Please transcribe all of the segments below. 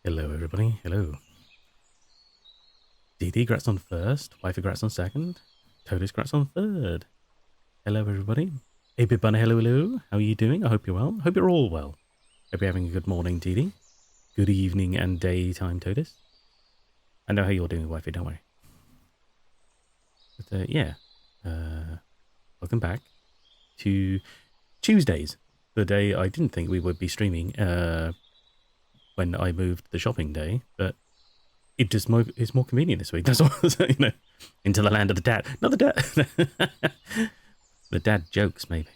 Hello, everybody. Hello. DD grats on first, Wifey grats on second, Toadus grats on third. Hello, everybody. Hey, Big Bunny, hello, hello. How are you doing? I hope you're well. Hope you're all well. Hope you're having a good morning, DD. Good evening and daytime, Toadus. I know how you're doing, Wifey, don't worry. But, welcome back to Tuesdays, the day I didn't think we would be streaming when I moved the shopping day, but it just it's more convenient this week. That's all. So, into the land of the dad. Not the dad. The dad jokes, maybe.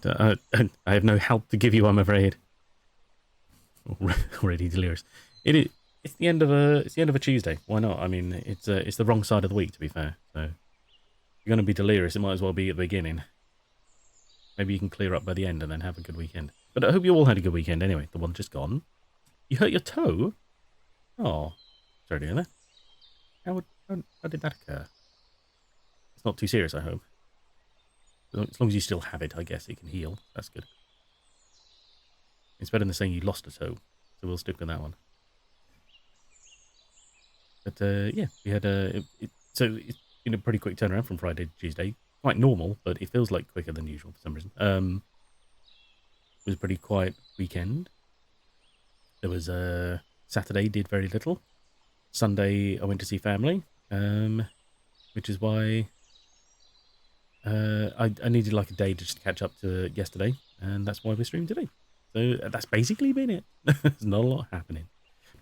But, I have no help to give you, I'm afraid. Already delirious. It's the end of a Tuesday. Why not? I mean, it's the wrong side of the week, to be fair. So if you're going to be delirious, it might as well be at the beginning. Maybe you can clear up by the end and then have a good weekend. But I hope you all had a good weekend anyway. The one just gone. You hurt your toe? Oh, sorry to hear that. How did that occur? It's not too serious, I hope. As long as you still have it, I guess it can heal. That's good. It's better than saying you lost a toe, so we'll stick with that one. But yeah, we had so it's been a pretty quick turnaround from Friday to Tuesday. Quite normal, but it feels like quicker than usual for some reason. It was a pretty quiet weekend. There was Saturday, did very little. Sunday, I went to see family, which is why I needed like a day to just catch up to yesterday, and that's why we streamed today. So that's basically been it. There's not a lot happening.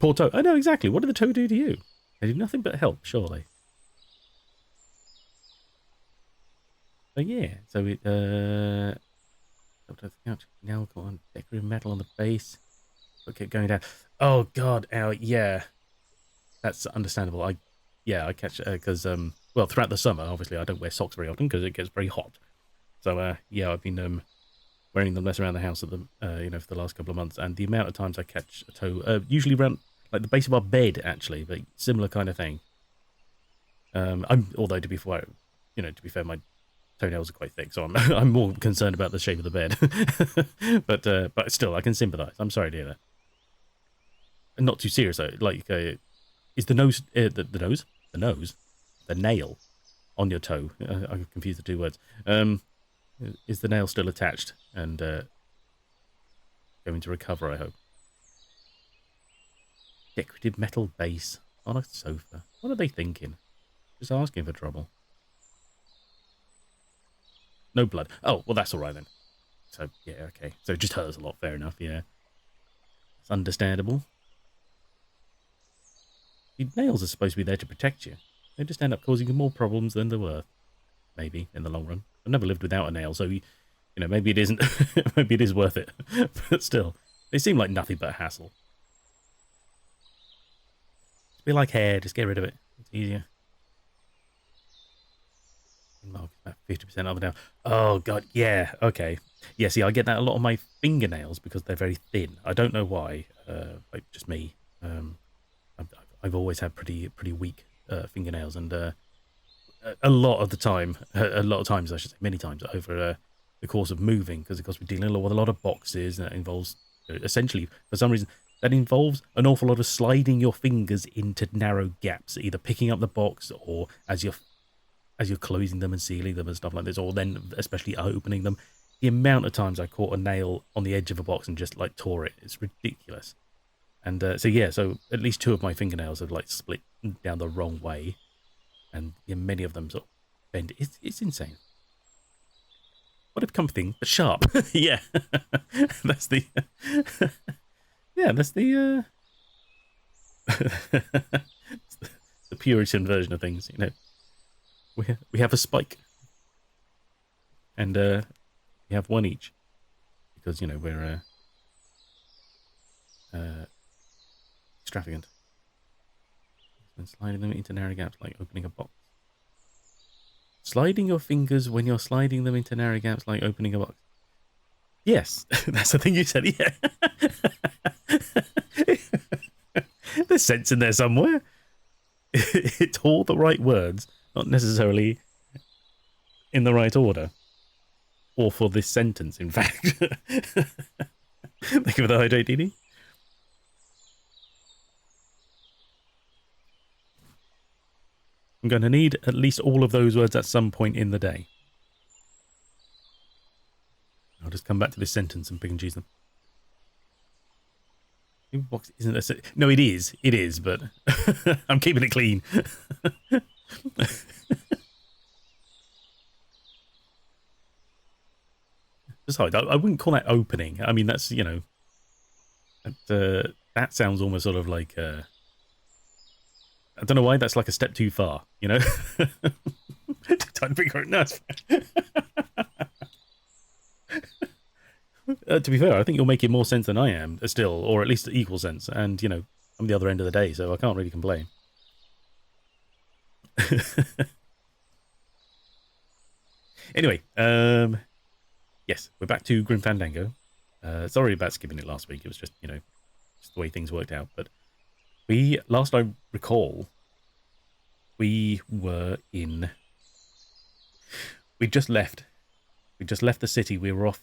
Poor toe. I know exactly. What did the toe do to you? They did nothing but help, surely. But yeah, so it now got on decorative metal on the base. Okay, going down. Oh god, ow, yeah. That's understandable. I catch because well, throughout the summer, obviously I don't wear socks very often because it gets very hot. So yeah, I've been wearing them less around the house at the for the last couple of months, and the amount of times I catch a toe, usually around like the base of our bed actually, but similar kind of thing. Although to be fair, my toenails are quite thick, so I'm I'm more concerned about the shape of the bed. But still, I can sympathise. I'm sorry to hear that. And not too serious though. Like, is the nose the nail on your toe? I confused the two words. Is the nail still attached and going to recover? I hope. Decorative metal base on a sofa. What are they thinking? Just asking for trouble. No blood. Oh, well, that's all right then. So, yeah, okay. So it just hurts a lot. Fair enough, yeah. It's understandable. The nails are supposed to be there to protect you. They just end up causing you more problems than they're worth. Maybe, in the long run. I've never lived without a nail, so, maybe it isn't... maybe it is worth it. But still, they seem like nothing but a hassle. It's a bit like hair, just get rid of it. It's easier. Mark about 50% of it now. Oh god, yeah, okay. Yeah, see, I get that a lot on my fingernails because they're very thin. I don't know why. Like just me. I've always had pretty weak fingernails, and a lot of times, I should say, many times over the course of moving, because of course we're dealing with a lot of boxes, and that involves essentially, for some reason, that involves an awful lot of sliding your fingers into narrow gaps, either picking up the box or as you're closing them and sealing them and stuff like this, or then especially opening them. The amount of times I caught a nail on the edge of a box and just like tore it, it's ridiculous. And so at least two of my fingernails have like split down the wrong way, and many of them sort of bend. It's insane. What a comforting but sharp. Yeah, that's the the the Puritan version of things. We have a spike, and we have one each because we're extravagant. And sliding them into narrow gaps like opening a box. Sliding your fingers when you're sliding them into narrow gaps like opening a box. Yes, that's the thing you said. Yeah, there's sense in there somewhere. It's all the right words, not necessarily in the right order. Or for this sentence, in fact. Thank you for the hydrate, Dini. I'm going to need at least all of those words at some point in the day. I'll just come back to this sentence and pick and choose them. Box isn't a... No, it is. It is, but I'm keeping it clean. Besides, I wouldn't call that opening. I mean, that's, you know... That sounds almost sort of like... I don't know why that's like a step too far, you know? Time to figure it. No, to be fair, I think you're making more sense than I am still, or at least equal sense. And, you know, I'm the other end of the day, so I can't really complain. Anyway, yes, we're back to Grim Fandango. Sorry about skipping it last week. It was just, you know, just the way things worked out. But last I recall, we were in... We'd just left the city. We were off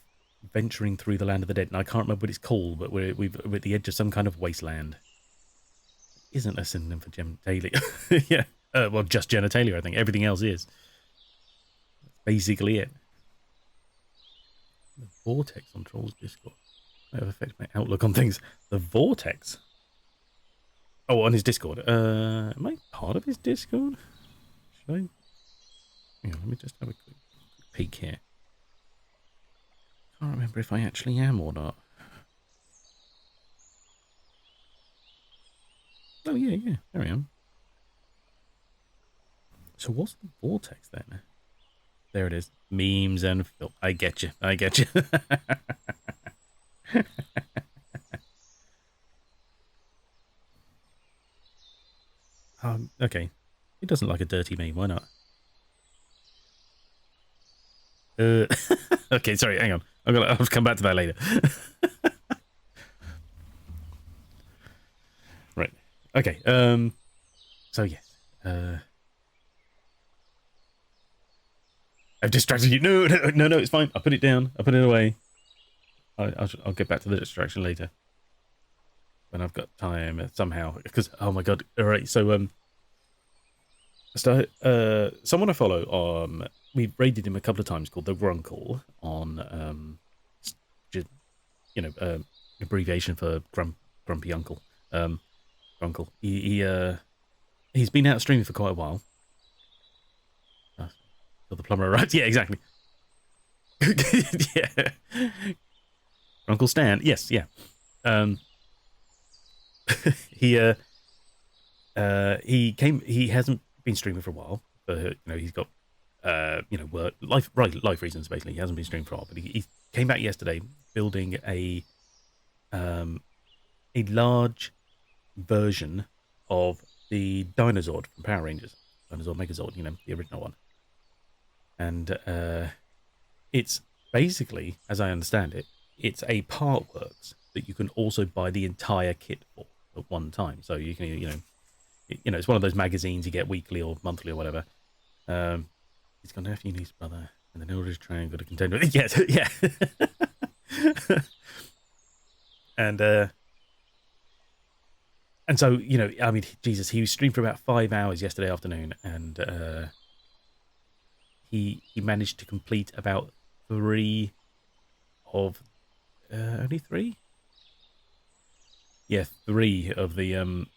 venturing through the land of the dead, and I can't remember what it's called, but we're at the edge of some kind of wasteland. Isn't a synonym for genitalia. Yeah, well, just genitalia, I think. Everything else is. That's basically it. The vortex on Troll's Discord. That affects my outlook on things. The vortex? Oh, on his Discord. Am I part of his Discord? Should I? Hang on, let me just have a quick peek here. Can't remember if I actually am or not. Oh, yeah, there I am. So what's the vortex then? There it is. Memes and film. I get you. Okay. He doesn't like a dirty meme. Why not? Okay, sorry, hang on. I'll come back to that later. Right. Okay. So yes. I've distracted you. No, it's fine. I'll put it down. I'll put it away. I'll get back to the distraction later when I've got time somehow. Because oh my god! All right. So someone I follow we've raided him a couple of times called the Grunkle on you know abbreviation for grumpy uncle. Grunkle. He's been out streaming for quite a while. So the plumber arrived. Yeah, exactly. Yeah. Uncle Stan. Yes, yeah. He hasn't been streaming for a while. You know, he's got you know, work life reasons basically. He hasn't been streaming for a while, but he came back yesterday building a large version of the Dinozord from Power Rangers. Dinosaur Megazord, you know, the original one. And it's basically, as I understand it, it's a part works that you can also buy the entire kit for at one time. So you can, you know, it's one of those magazines you get weekly or monthly or whatever. He's got nephew and his brother, and then order triangle to contend with. Yeah, yeah. And so, you know, I mean, Jesus, he streamed for about 5 hours yesterday afternoon, and he managed to complete about 3 of only 3? Yeah, 3 of the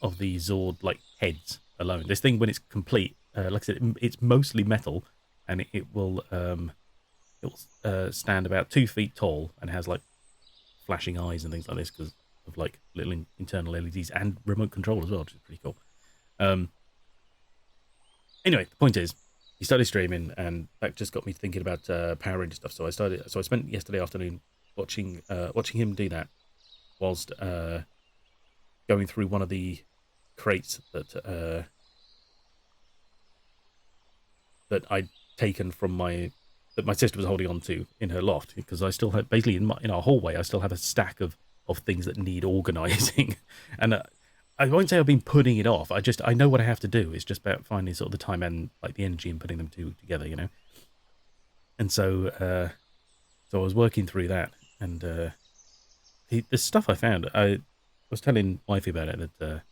Zord like heads alone. This thing, when it's complete, like I said, it's mostly metal, and it will stand about 2 feet tall and has like flashing eyes and things like this because of like little internal LEDs and remote control as well, which is pretty cool. Anyway, the point is, he started streaming, and that just got me thinking about Power Ranger stuff. So I spent yesterday afternoon watching him do that, whilst going through one of the crates that I'd taken from that my sister was holding on to in her loft, because I still have basically in our hallway I still have a stack of things that need organising, and I won't say I've been putting it off. I know what I have to do. It's just about finding sort of the time and like the energy and putting them together, you know. And so I was working through that, and the stuff I found. I was telling wifey about it that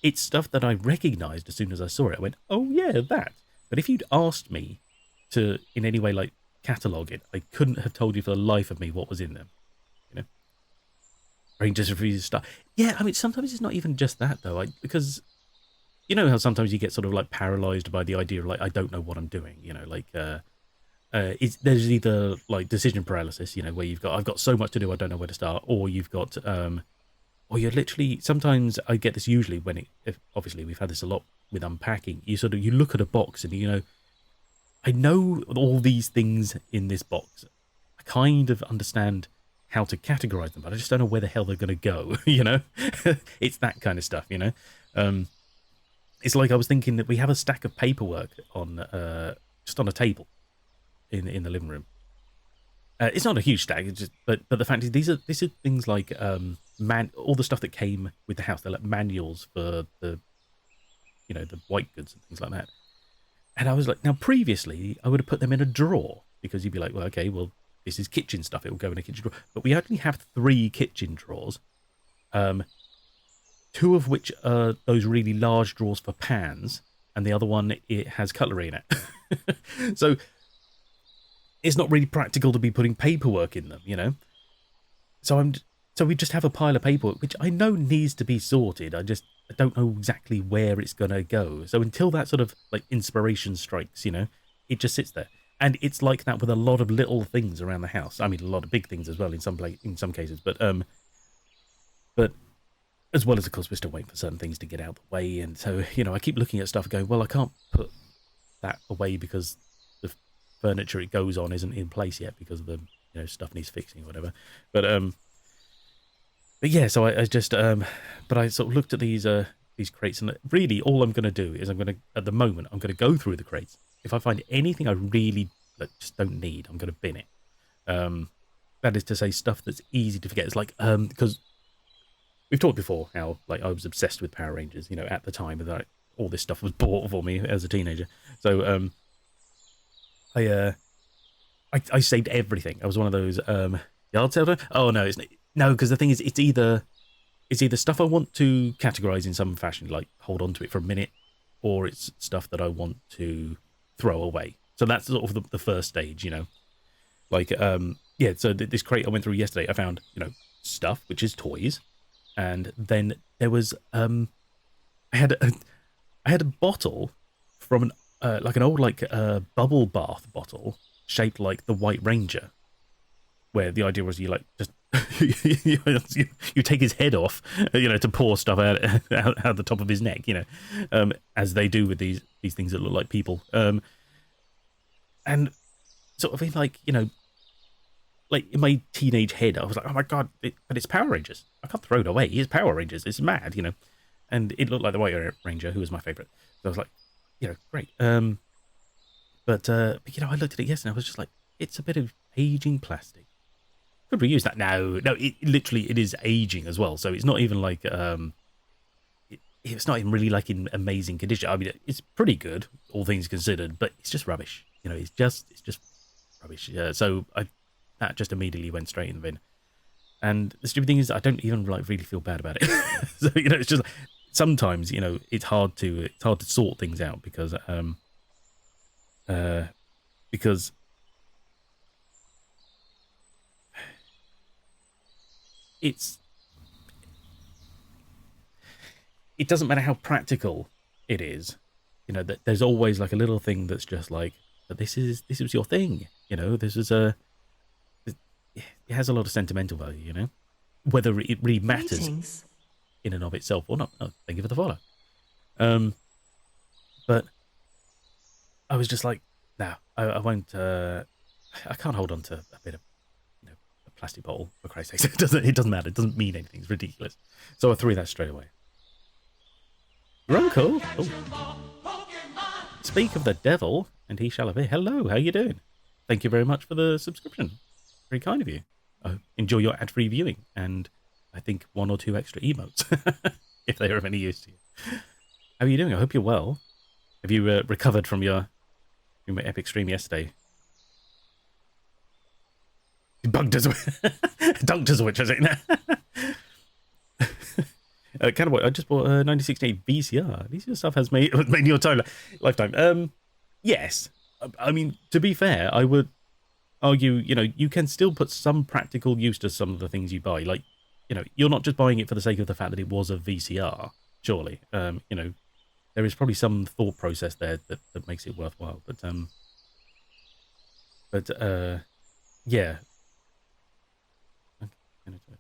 it's stuff that I recognised as soon as I saw it. I went, oh yeah, that. But if you'd asked me to in any way like catalogue it, I couldn't have told you for the life of me what was in them. You know, brain just refuses to start. Yeah, I mean sometimes it's not even just that though, because you know how sometimes you get sort of like paralysed by the idea of like I don't know what I'm doing. You know, like there's either like decision paralysis, you know, where I've got so much to do I don't know where to start, or you've got or you're literally, sometimes I get this usually when if obviously we've had this a lot with unpacking, you look at a box and you know, I know all these things in this box. I kind of understand how to categorize them, but I just don't know where the hell they're going to go, you know? It's that kind of stuff, you know? It's like I was thinking that we have a stack of paperwork on just on a table in the living room. It's not a huge stack, it's just, but the fact is these are things like all the stuff that came with the house. They're like manuals for the white goods and things like that. And I was like, now previously I would have put them in a drawer because you'd be like, well, okay, well this is kitchen stuff, it will go in a kitchen drawer. But we actually have 3 kitchen drawers, 2 of which are those really large drawers for pans, and the other one it has cutlery in it. So it's not really practical to be putting paperwork in them, you know. So we just have a pile of paperwork, which I know needs to be sorted. I don't know exactly where it's gonna go. So until that sort of like inspiration strikes, you know, it just sits there. And it's like that with a lot of little things around the house. I mean, a lot of big things as well in some cases, but as well as of course we're still waiting for certain things to get out of the way. And so you know, I keep looking at stuff going, well, I can't put that away because the furniture it goes on isn't in place yet because of the stuff needs fixing or whatever. But yeah, so I just but I sort of looked at these crates, and really all I'm going to do is at the moment I'm going to go through the crates. If I find anything I really just don't need, I'm going to bin it. That is to say, stuff that's easy to forget. It's like because we've talked before how like I was obsessed with Power Rangers, you know, at the time that all this stuff was bought for me as a teenager. So I saved everything. I was one of those yard sale. Oh no, no, because the thing is, it's either stuff I want to categorize in some fashion, like hold on to it for a minute, or it's stuff that I want to throw away. So that's sort of the first stage, you know. Like yeah. So this crate I went through yesterday, I found stuff which is toys, and then there was I had a bottle from an old bubble bath bottle shaped like the White Ranger, where the idea was you like just you take his head off, to pour stuff out the top of his neck, as they do with these things that look like people, and sort of in like in my teenage head, I was like, oh my god, but it's Power Rangers. I can't throw it away. It's Power Rangers. It's mad, and it looked like the White Ranger, who was my favorite. So I was like, great. But I looked at it yesterday and I was just like, it's a bit of aging plastic. Could we use that? No, it literally is aging as well. So it's not even like it's not even really like in amazing condition. I mean, it's pretty good, all things considered, but it's just rubbish. It's just rubbish. So that just immediately went straight in the bin. And the stupid thing is, I don't even really feel bad about it. So it's just sometimes it's hard to sort things out because it doesn't matter how practical it is, that there's always like a little thing that's just like, but this is your thing, this is it has a lot of sentimental value, whether it really matters Greetings. in and of itself or not. Oh, thank you for the follow. But I was just like, no, I won't. I can't hold on to a bit of a plastic bottle, for Christ's sake. It doesn't matter. It doesn't mean anything. It's ridiculous. So I threw that straight away. Runkle. Oh. Speak of the devil, and he shall appear. Hello, how you doing? Thank you very much for the subscription. Very kind of you. Enjoy your ad-free viewing, and I think 1 or 2 extra emotes, if they are of any use to you. How are you doing? I hope you're well. Have you recovered from your epic stream yesterday? You bugged us. Dunked us, which is it? Cannibal, I just bought a 1968 VCR. VCR stuff has made in your time lifetime. Yes. I mean, to be fair, I would argue, you can still put some practical use to some of the things you buy. Like, you're not just buying it for the sake of the fact that it was a VCR, surely. There is probably some thought process there that makes it worthwhile. But yeah.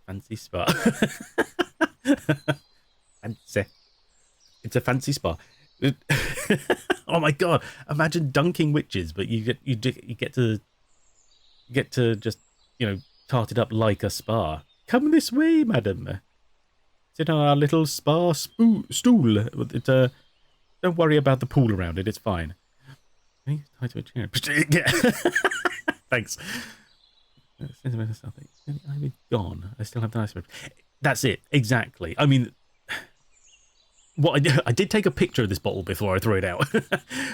Fancy spa. Fancy. It's a fancy spa. Oh my god! Imagine dunking witches, but you get to just tart it up like a spa. Come this way, madam. Sit on our little spa stool. Don't worry about the pool around it. It's fine. Tied to a chair. Thanks. I'm gone. I still have the ice cream. That's it. Exactly. I mean, I did take a picture of this bottle before I threw it out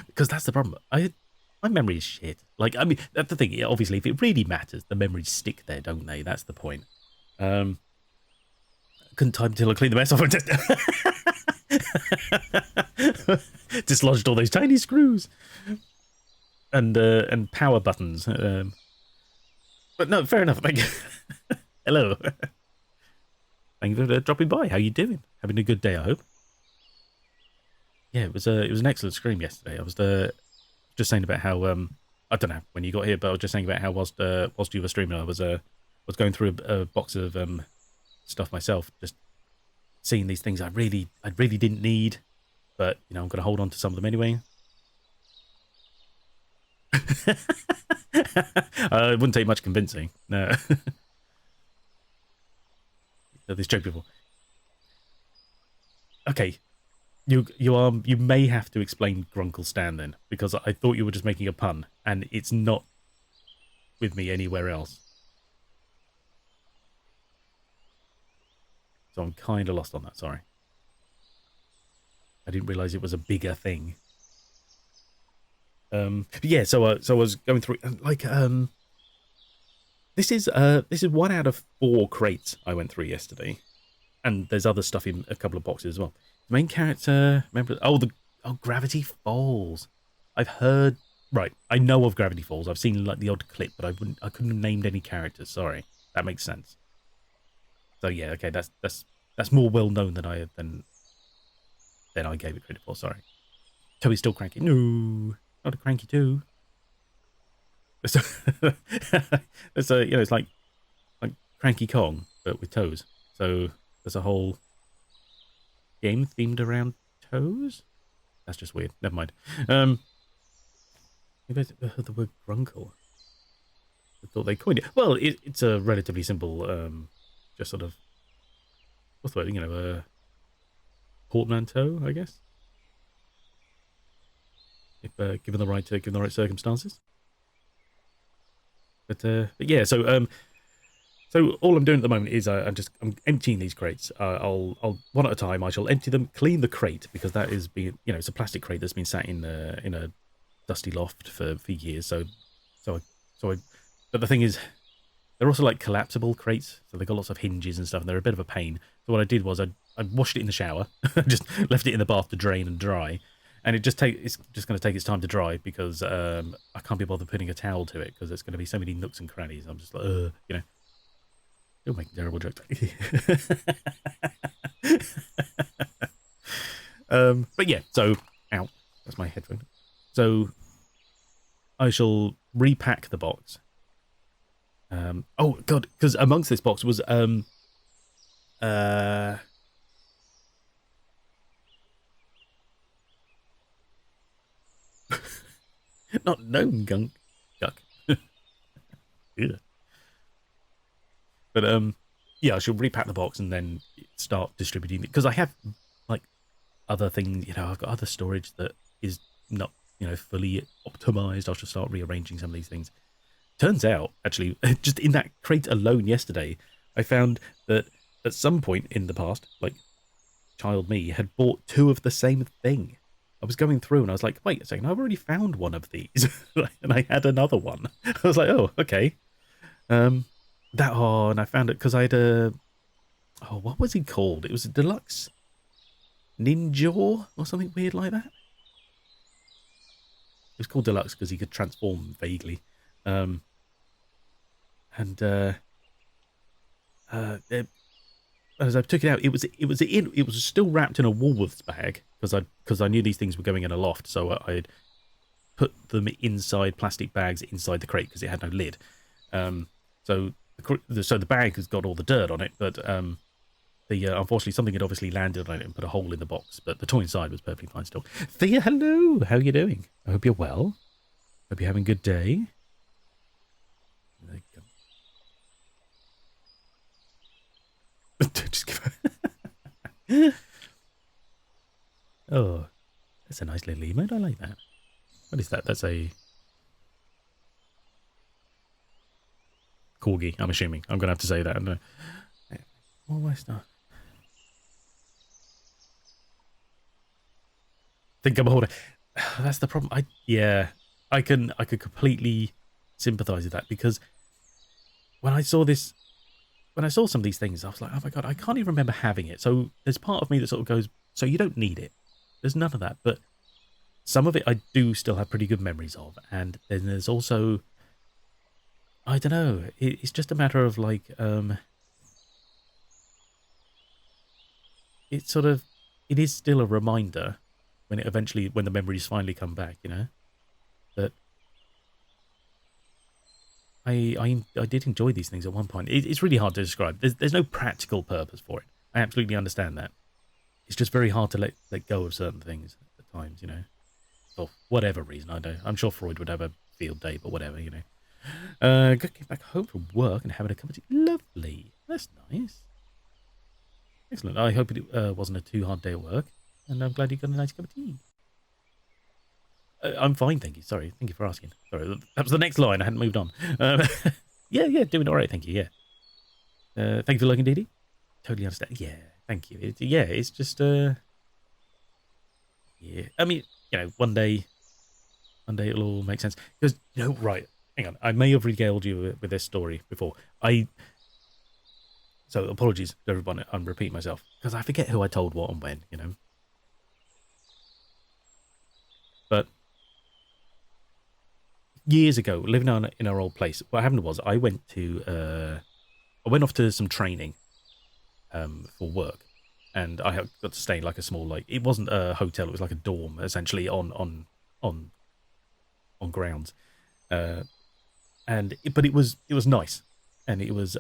because that's the problem. My memory is shit. Like, I mean, that's the thing. Obviously, if it really matters, the memories stick there, don't they? That's the point. Couldn't time until I cleaned the mess off. Dislodged all those tiny screws and power buttons. But no, fair enough. Thank you. Hello. Thank you for dropping by. How you doing? Having a good day, I hope. Yeah, it was an excellent stream yesterday. I was just saying about how I don't know when you got here, but I was just saying about how whilst you were streaming, I was going through a box of stuff myself, just seeing these things I really didn't need, but I'm gonna hold on to some of them anyway. It wouldn't take much convincing. No. This joke before. Okay, you may have to explain Grunkle Stan then, because I thought you were just making a pun, and it's not with me anywhere else. So I'm kind of lost on that. Sorry. I didn't realise it was a bigger thing. But yeah, so I was going through this is 1 out of 4 crates I went through yesterday, and there's other stuff in a couple of boxes as well. The main character, remember? Gravity Falls. I've heard. Right, I know of Gravity Falls. I've seen like the odd clip, but I couldn't have named any characters. Sorry, that makes sense. So yeah, okay, that's more well known than I gave it credit for. Sorry. Toby's still cranky. No. Not a cranky too. It's it's like Cranky Kong, but with toes. So there's a whole game themed around toes. That's just weird. Never mind. Maybe I heard the word grunkle. I thought they coined it. Well, it's a relatively simple, just sort of what's the word? Portmanteau, I guess. If given the right circumstances. But yeah, so all I'm doing at the moment is I'm emptying these crates. I'll one at a time. I shall empty them, clean the crate, because that is being it's a plastic crate that's been sat in a dusty loft for years. But the thing is, they're also like collapsible crates, so they've got lots of hinges and stuff, and they're a bit of a pain. So what I did was I washed it in the shower, just left it in the bath to drain and dry. And it's just going to take its time to dry, because I can't be bothered putting a towel to it, because it's going to be so many nooks and crannies. I'm just like, you're making terrible jokes. But yeah, so ow, that's my headphone. So I shall repack the box. Oh god, because amongst this box was not gnome gunk. Yuck. Yeah. But yeah, I should repack the box and then start distributing it, because I have like other things. I've got other storage that is not fully optimized. I should start rearranging some of these things. Turns out, actually, just in that crate alone yesterday, I found that at some point in the past, like child me had bought 2 of the same thing. I was going through and I was like, wait a second, I've already found one of these. And I had another one. I was like, oh, okay. And I found it because I had what was he called? It was a deluxe Ninja or something weird like that. It was called Deluxe because he could transform vaguely. Um, and as I took it out, it was still wrapped in a Woolworths bag because I knew these things were going in a loft, so I'd put them inside plastic bags inside the crate because it had no lid. Um, so the bag has got all the dirt on it, but unfortunately something had obviously landed on it and put a hole in the box. But the toy inside was perfectly fine still. Thea, hello, how are you doing? I hope you're well. Hope you're having a good day. There you go. Just give Oh, that's a nice little emote. I like that. What is that? That's a corgi, I'm assuming. I'm going to have to say that. More my stuff. Think I'm older. That's the problem. I could completely sympathise with that because when I saw some of these things, I was like, oh my god, I can't even remember having it. So there's part of me that sort of goes, so you don't need it. There's none of that, but some of it I do still have pretty good memories of, and then there's also, I don't know, it's just a matter of like, it's sort of, it is still a reminder when the memories finally come back, that I did enjoy these things at one point. It's really hard to describe. There's no practical purpose for it. I absolutely understand that. It's just very hard to let go of certain things at times, for whatever reason. I don't. I'm sure Freud would have a field day, but whatever, Get back home from work and having a cup of tea. Lovely. That's nice. Excellent. I hope it wasn't a too hard day at work, and I'm glad you got a nice cup of tea. I'm fine, thank you. Sorry, thank you for asking. Sorry, that was the next line. I hadn't moved on. Yeah, doing all right, thank you. Yeah. Thank you for looking, Dee Dee. Totally understand. Yeah, thank you. It's just yeah. I mean, one day it'll all make sense. Because right. Hang on. I may have regaled you with this story before. So apologies to everyone. I'm repeating myself because I forget who I told what and when. But years ago, living in our old place, what happened was I went off to some training for work, and I got to stay in like a small, like, it wasn't a hotel, it was like a dorm essentially on grounds, but it was nice, and it was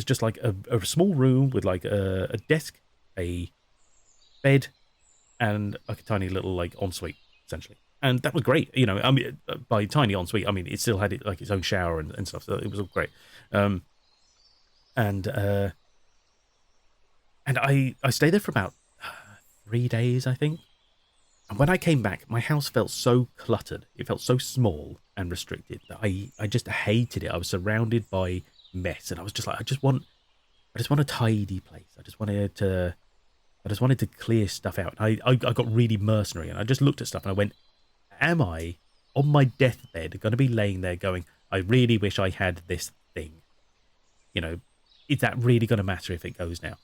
just like a small room with like a desk, a bed, and like a tiny little like ensuite essentially. And that was great, I mean, by tiny ensuite, I mean, it still had like its own shower and stuff, so it was all great. And I stayed there for about 3 days, I think. And when I came back, my house felt so cluttered. It felt so small and restricted that I just hated it. I was surrounded by mess, and I was just like, I just want a tidy place. I just wanted to clear stuff out. I got really mercenary, and I just looked at stuff and I went, am I on my deathbed going to be laying there going, I really wish I had this thing? Is that really going to matter if it goes now?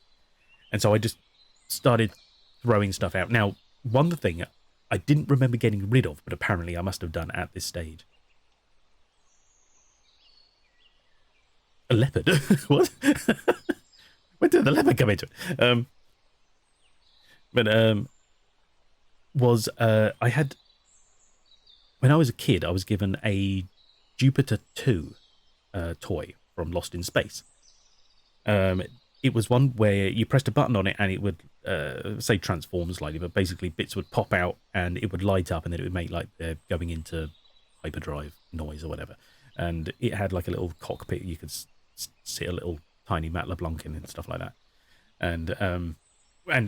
And so I just started throwing stuff out. Now, one thing I didn't remember getting rid of, but apparently I must have done at this stage. A leopard? What? When did the leopard come into it? I had, when I was a kid, I was given a Jupiter 2 toy from Lost in Space. It was one where you pressed a button on it and it would say transform slightly, but basically bits would pop out and it would light up, and then it would make like they're going into hyperdrive noise or whatever. And it had like a little cockpit you could sit a little tiny Matt LeBlanc in and stuff like that. And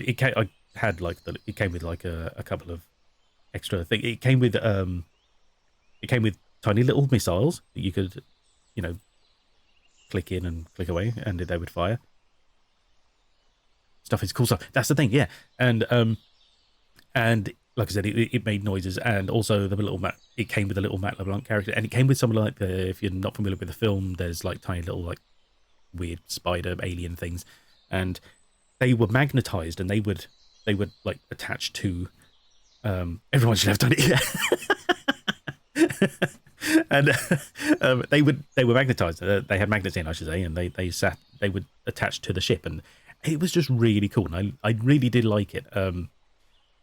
it came with like a couple of extra things. It came with tiny little missiles that you could, click in and click away, and they would fire. Stuff is cool stuff. That's the thing, yeah. And like I said, it made noises, and also it came with a little Matt LeBlanc character, and it came with some like if you're not familiar with the film, there's like tiny little like weird spider alien things, and they were magnetized, and they would they would like attach to. Everyone should have done it. And they were magnetized. They had magnets in, I should say, and they would attach to the ship, and it was just really cool. And I really did like it.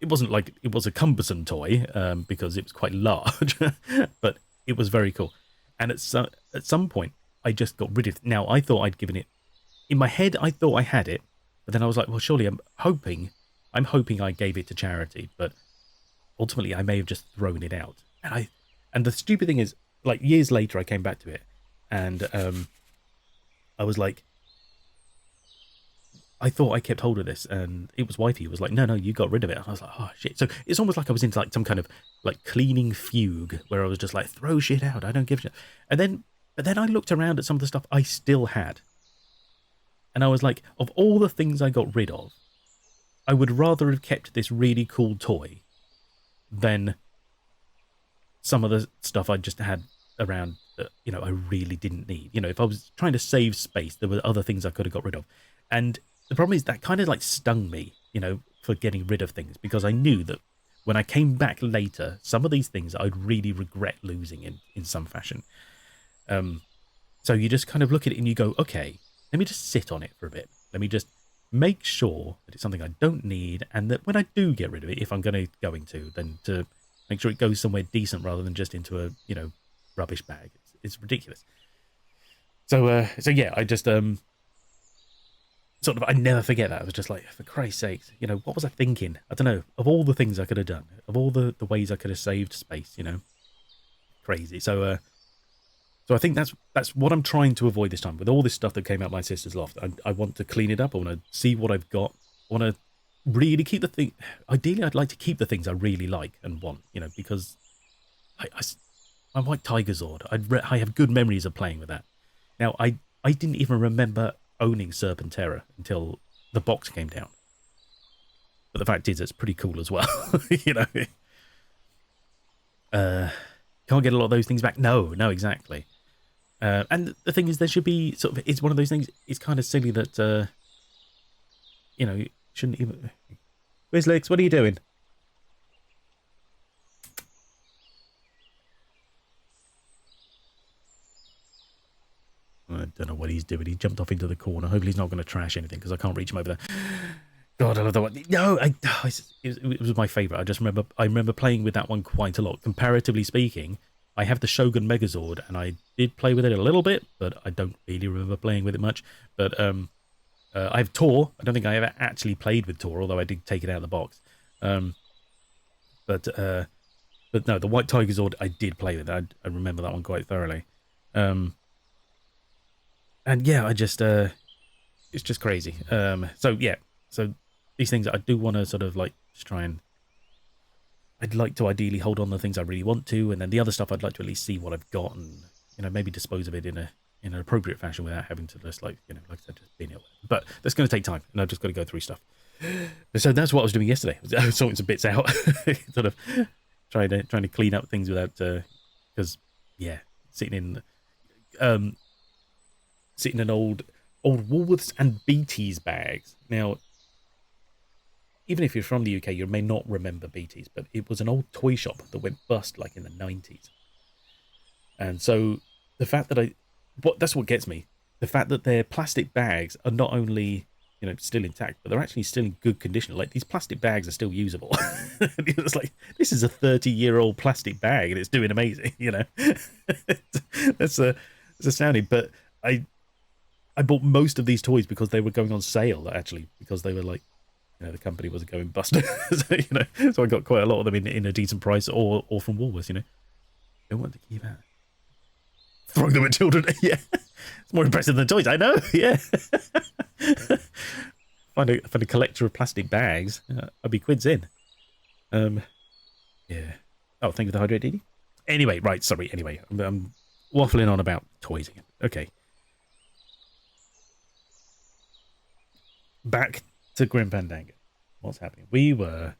It wasn't like it was a cumbersome toy because it was quite large, but it was very cool. And at some point, I just got rid of it. Now I thought I'd given it. In my head, I thought I had it, but then I was like, well, surely I'm hoping I gave it to charity, but ultimately I may have just thrown it out. And the stupid thing is, like years later, I came back to it, and I was like, I thought I kept hold of this, and it was wifey who was like, no, you got rid of it. And I was like, oh shit. So it's almost like I was into like some kind of like cleaning fugue where I was just like, throw shit out. I don't give a shit. But then I looked around at some of the stuff I still had. And I was like, of all the things I got rid of, I would rather have kept this really cool toy than some of the stuff I just had around that, I really didn't need. If I was trying to save space, there were other things I could have got rid of. And the problem is that kind of like stung me, for getting rid of things, because I knew that when I came back later, some of these things I'd really regret losing in some fashion. So you just kind of look at it and you go, okay, let me just sit on it for a bit. Let me just make sure that it's something I don't need, and that when I do get rid of it, if I'm going to, then to make sure it goes somewhere decent rather than just into a, rubbish bag. It's ridiculous. So yeah, I just, I never forget that. I was just like, for Christ's sakes, what was I thinking? I don't know. Of all the things I could have done, of all the ways I could have saved space, crazy. So I think that's what I'm trying to avoid this time. With all this stuff that came out of my sister's loft, I want to clean it up. I want to see what I've got. I want to really keep the thing. Ideally, I'd like to keep the things I really like and want, because my White Tiger Zord, I have good memories of playing with that. Now, I didn't even remember owning Serpentera until the box came down. But the fact is, it's pretty cool as well, Can't get a lot of those things back. No, exactly. And the thing is, there should be it's one of those things, it's kind of silly that, shouldn't even... Where's Lex? What are you doing? I don't know what he's doing. He jumped off into the corner. Hopefully he's not going to trash anything because I can't reach him over there. God, I love that one. No, it was my favourite. I remember playing with that one quite a lot. Comparatively speaking, I have the Shogun Megazord, and I did play with it a little bit, but I don't really remember playing with it much. But I have Tor. I don't think I ever actually played with Tor, although I did take it out of the box. But no, the White Tiger Zord I did play with. I remember that one quite thoroughly. And yeah, it's just crazy. So these things I do want to sort of like just try and, I'd like to ideally hold on to the things I really want to, and then the other stuff I'd like to at least see what I've got and, maybe dispose of it in an appropriate fashion without having to just like I said, just bin it. But that's going to take time, and I've just got to go through stuff. So that's what I was doing yesterday. I was sorting some bits out, sort of trying to clean up things without, because sitting in old Woolworths and BT's bags. Now, even if you're from the UK, you may not remember BT's, but it was an old toy shop that went bust like in the 90s. And so the fact that that's what gets me. The fact that their plastic bags are not only, still intact, but they're actually still in good condition. Like, these plastic bags are still usable. It's like, this is a 30-year-old plastic bag and it's doing amazing, That's astounding. But I bought most of these toys because they were going on sale, actually, because they were like, the company wasn't going bust. So I got quite a lot of them in a decent price or from Woolworths, Don't want to keep that. Throw them at children. Yeah. It's more impressive than toys, I know. Yeah. Find a collector of plastic bags. I'd be quids in. Yeah. Oh, thank you for the hydrate, Didi. Anyway, right, sorry. Anyway, I'm waffling on about toys again. Okay. Back to Grim Fandango. What's happening? We were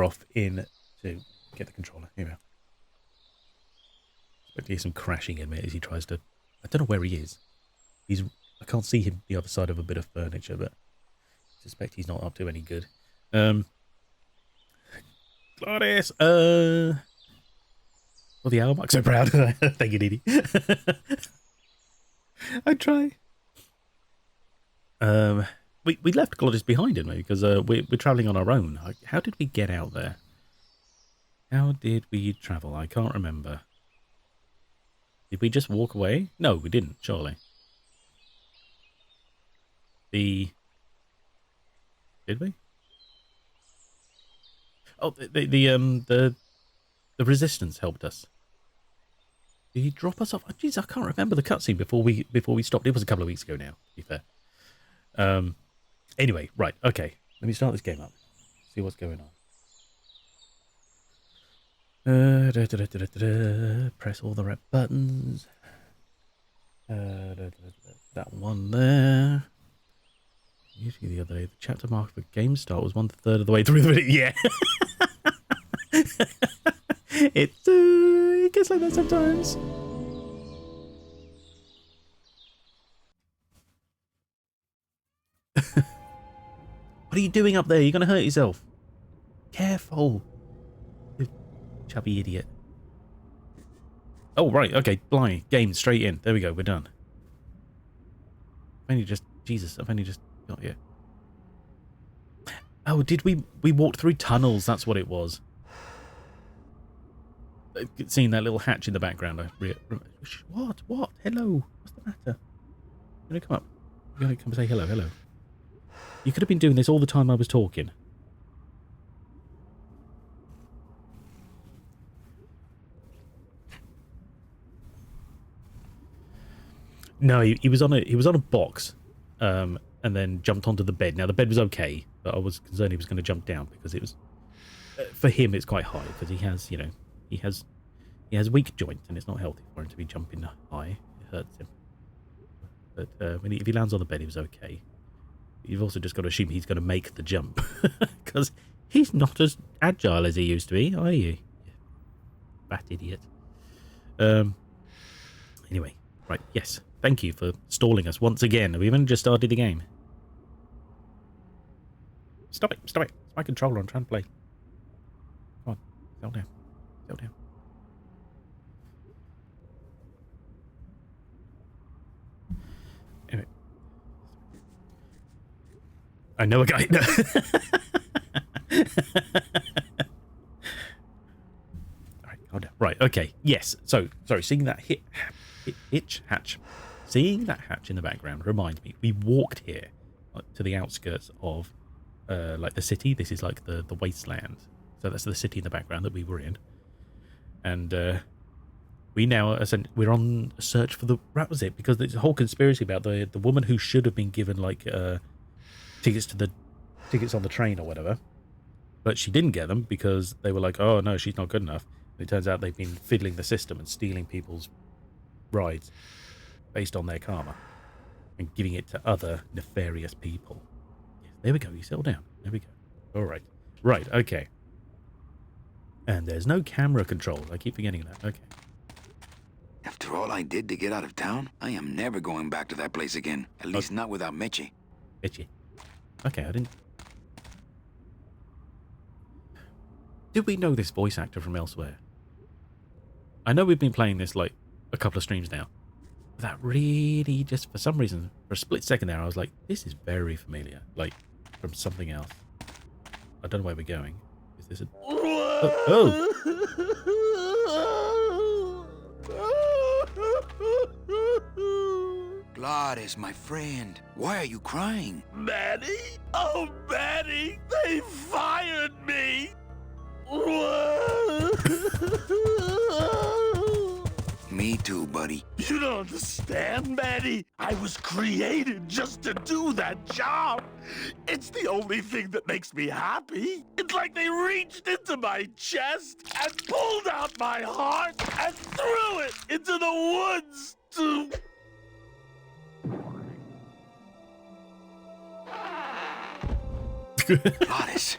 off in to get the controller. Here we are. Expect to hear some crashing in as he tries to. I don't know where he is. I can't see him the other side of a bit of furniture, but I suspect he's not up to any good. Gladys, for the album. I'm so proud. Thank you, Didi. I try. We left Gladys behind, didn't we? Because we're traveling on our own. How did we get out there? How did we travel? I can't remember. Did we just walk away? No, we didn't. Surely. Did we? Oh, the resistance helped us. Did he drop us off? Oh, jeez, I can't remember the cutscene before we stopped. It was a couple of weeks ago now, to be fair. Anyway, right, okay. Let me start this game up. See what's going on. Press all the right buttons. That one there. Usually the other day, the chapter mark for game start was 1/3 of the way through the video. Yeah. It gets like that sometimes. What are you doing up there? You're going to hurt yourself. Careful. You chubby idiot. Oh, right. Okay. Blimey. Game straight in. There we go. We're done. I've only just got here. Oh, did we walked through tunnels? That's what it was. Seeing that little hatch in the background. What? Hello? What's the matter? You going to come up? You're going to come and say hello? Hello. You could have been doing this all the time I was talking. No, he was on a box, and then jumped onto the bed. Now the bed was okay, but I was concerned he was going to jump down because it was for him it's quite high because he has he has weak joints and it's not healthy for him to be jumping high. It hurts him. But if he lands on the bed, he was okay. You've also just got to assume he's going to make the jump because he's not as agile as he used to be, are you? Fat idiot. Anyway, right, yes. Thank you for stalling us once again. We've only just started the game. Stop it. It's my controller. I'm trying to play. Come on. Settle down. Anyway. I know a guy. Right, okay. Yes. So, sorry, seeing that hatch. Seeing that hatch in the background reminds me, we walked here to the outskirts of like the city. This is like the wasteland. So that's the city in the background that we were in. And we're on a search for the... That was it, because there's a whole conspiracy about the woman who should have been given like tickets on the train or whatever. But she didn't get them because they were like, oh no, she's not good enough. And it turns out they've been fiddling the system and stealing people's rides based on their karma and giving it to other nefarious people. Yes, there we go. You settle down. There we go. All right. Right. Okay. And there's no camera control. I keep forgetting that. Okay. After all I did to get out of town, I am never going back to that place again. At least not without Mitchie. Mitchie. Okay, I didn't... Did we know this voice actor from elsewhere? I know we've been playing this like a couple of streams now. But that really just, for some reason, for a split second there, I was like, this is very familiar. Like, from something else. I don't know where we're going. Is this a... Oh! Gladys, my friend, why are you crying? Manny? Oh, Manny, they fired me! Me too, buddy. You don't understand, Manny. I was created just to do that job. It's the only thing that makes me happy. It's like they reached into my chest and pulled out my heart and threw it into the woods to... Gladys,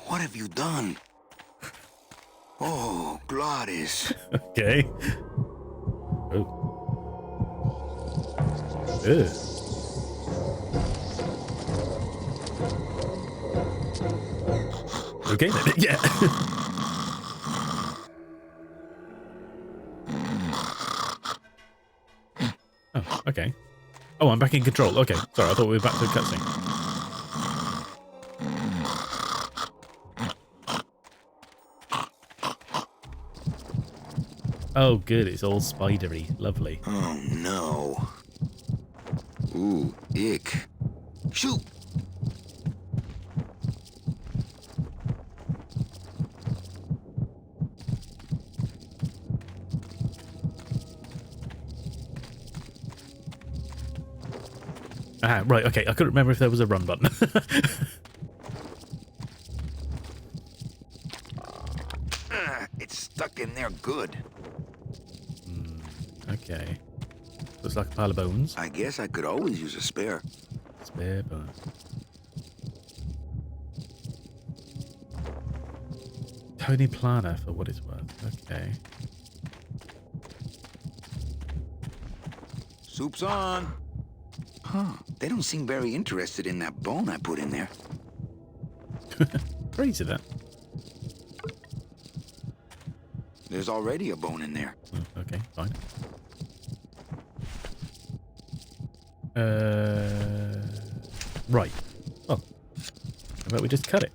what have you done? Oh, Gladys. Okay. Oh. Ugh. Okay, then. Yeah. Oh, okay. Oh, I'm back in control. Okay, sorry, I thought we were back to the cutscene. Oh, good. It's all spidery. Lovely. Oh, no. Ooh, ick. Shoot! Ah, right, okay. I couldn't remember if there was a run button. It's stuck in there good. Okay. Looks like a pile of bones. I guess I could always use a spare. Spare bones. Tony Plana for what it's worth. Okay. Soup's on. Huh. They don't seem very interested in that bone I put in there. Crazy that. There's already a bone in there. Oh, okay, fine. Right. Well, how about we just cut it?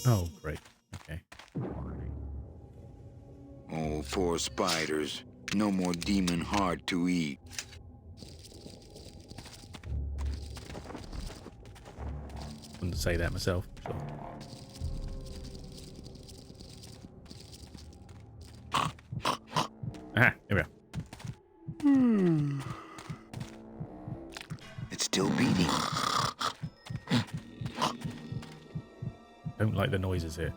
Oh, great. Okay. Oh, poor spiders. No more demon heart to eat. Wouldn't say that myself. Sure. Ah, here we are. It's still beating. Don't like the noises here.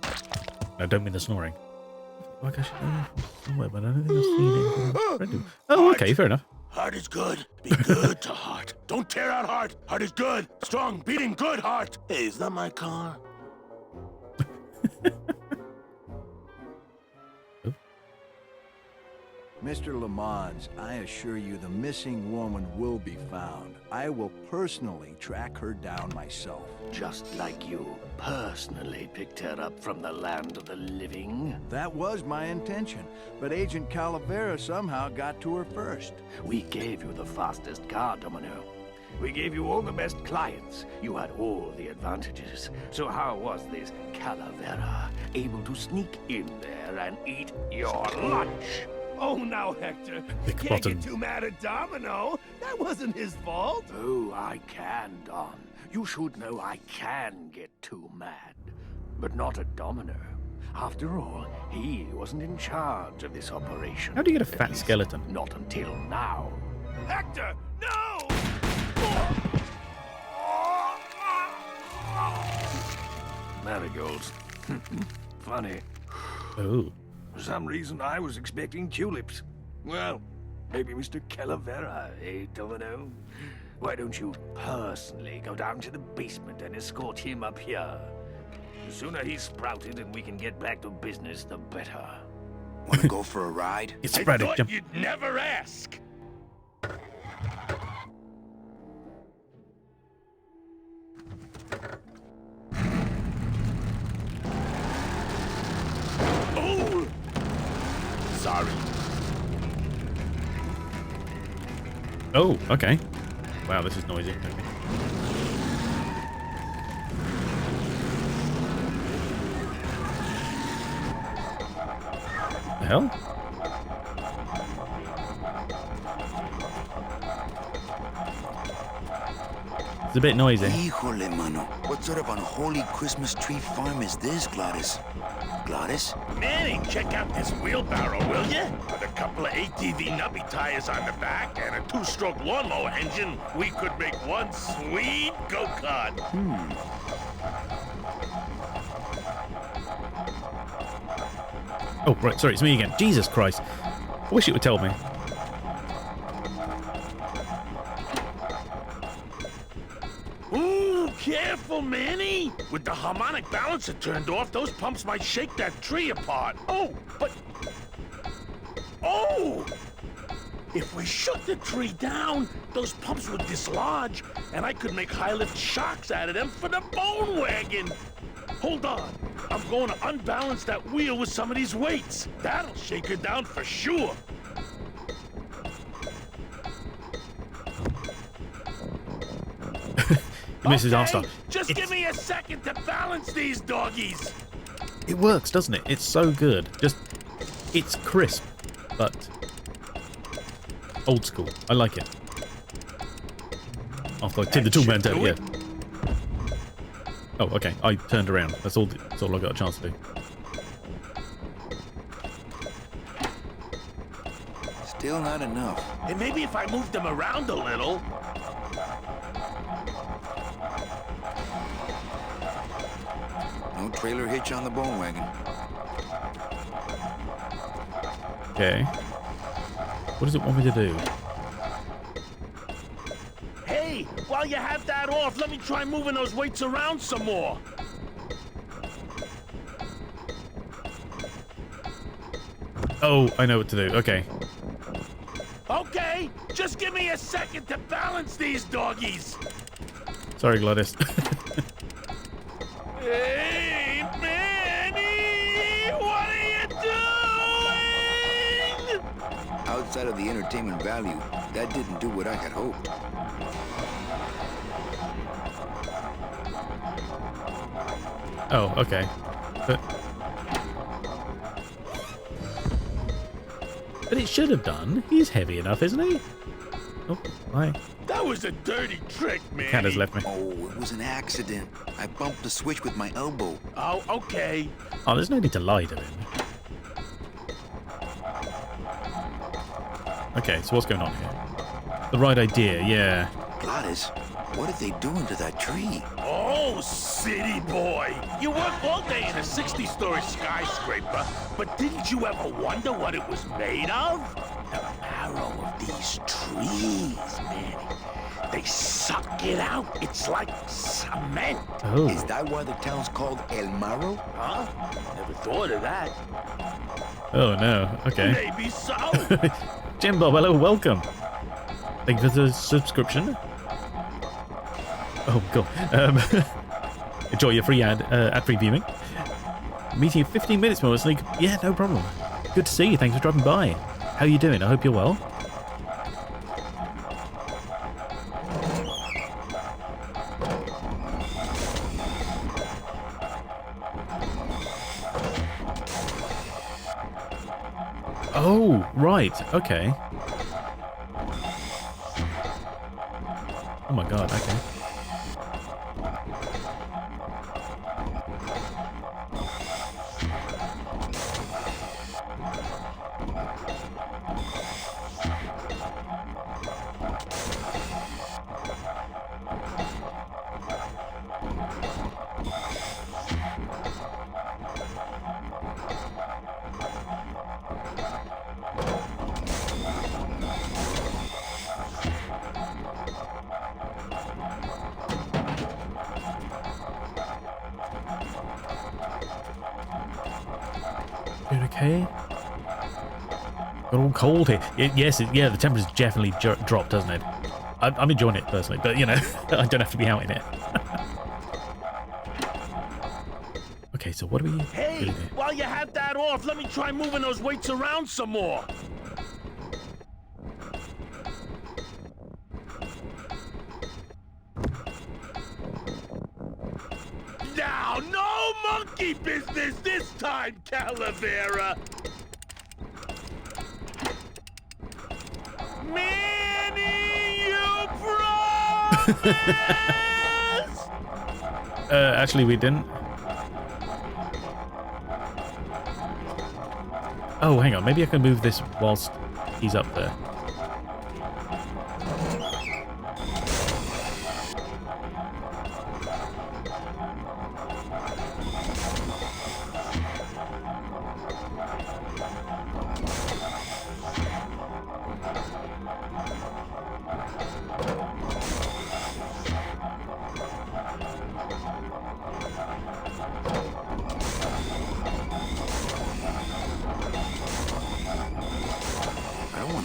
No, don't mean the snoring. Like I should know somewhere, but I don't think I've seen it. Oh, okay, fair enough. Heart is good. Be good to heart. Don't tear out heart. Heart is good. Strong, beating, good heart. Hey, is that my car? Mr. Lamont, I assure you the missing woman will be found. I will personally track her down myself. Just like you personally picked her up from the land of the living. That was my intention, but Agent Calavera somehow got to her first. We gave you the fastest car, Domino. We gave you all the best clients. You had all the advantages. So how was this Calavera able to sneak in there and eat your lunch? Oh, now, Hector. Big Can't bottom. get too mad at Domino. That wasn't his fault. Oh, I can, Don. You should know I can get too mad. But not at Domino. After all, he wasn't in charge of this operation. How do you get a At fat least skeleton? Not until now. Hector, no! Marigolds. Funny. Oh. For some reason, I was expecting tulips. Well, maybe Mr. Calavera, eh, Domino? Why don't you personally go down to the basement and escort him up here? The sooner he's sprouted and we can get back to business, the better. Wanna go for a ride? It's I spread it. thought Jump. you'd never ask. Oh! Sorry. Oh, okay. Wow, this is noisy. Okay. The hell? It's a bit noisy. Híjole, mano. What sort of unholy Christmas tree farm is this, Gladys? Gladys? Manny, check out this wheelbarrow, will you? With a couple of ATV nubby tires on the back and a two-stroke lawnmower engine, we could make one sweet go-kart. Oh, right, sorry, it's me again. Jesus Christ. I wish it would tell me. Ooh, careful, Manny! With the harmonic balancer turned off, those pumps might shake that tree apart. Oh, but... Oh! If we shook the tree down, those pumps would dislodge, and I could make high-lift shocks out of them for the bone wagon. Hold on. I'm going to unbalance that wheel with some of these weights. That'll shake her down for sure. Mrs. Okay, Arstar. just give me a second to balance these doggies. It works, doesn't it? It's so good. It's crisp, but old school. I like it. After I did the toolman down, yeah. Oh, okay. I turned around. That's all I got a chance to do. Still not enough. And maybe if I moved them around a little. No trailer hitch on the bone wagon. Okay. What does it want me to do? Hey, while you have that off, let me try moving those weights around some more. Oh, I know what to do. Okay. Okay, just give me a second to balance these doggies. Sorry, Gladys. Hey, Manny! What are you doing? Outside of the entertainment value, that didn't do what I had hoped. Oh, okay. But it should have done. He's heavy enough, isn't he? Oh, hi. That was a dirty trick, man. Cat has left me. Oh, it was an accident. I bumped the switch with my elbow. Oh, okay. Oh, there's no need to lie to him. Okay, so what's going on here? The right idea, yeah. Gladys, what are they doing to that tree? Oh, city boy. You work all day in a 60-story skyscraper, but didn't you ever wonder what it was made of? The marrow of these trees, man. They suck it out. It's like cement. Oh. Is that why the town's called El Marro? Huh? Never thought of that. Oh, no. Okay. Maybe so. Jim Bob, hello, welcome. Thank you for the subscription. Oh, God. Enjoy your free ad-free viewing. Meeting in 15 minutes more. Like, yeah, no problem. Good to see you. Thanks for dropping by. How you doing? I hope you're well. Oh, right. Okay. Oh my God. Okay. Doing okay? Got all cold here. Yeah, the temperature's definitely dropped, doesn't it? I'm enjoying it personally, but you know, I don't have to be out in it. Okay, so what do we Hey, do here? while you have that off, let me try moving those weights around some more. Now, no monkey business this time, Calavera. Manny, you promise? Actually, we didn't. Oh, hang on. Maybe I can move this whilst he's up there.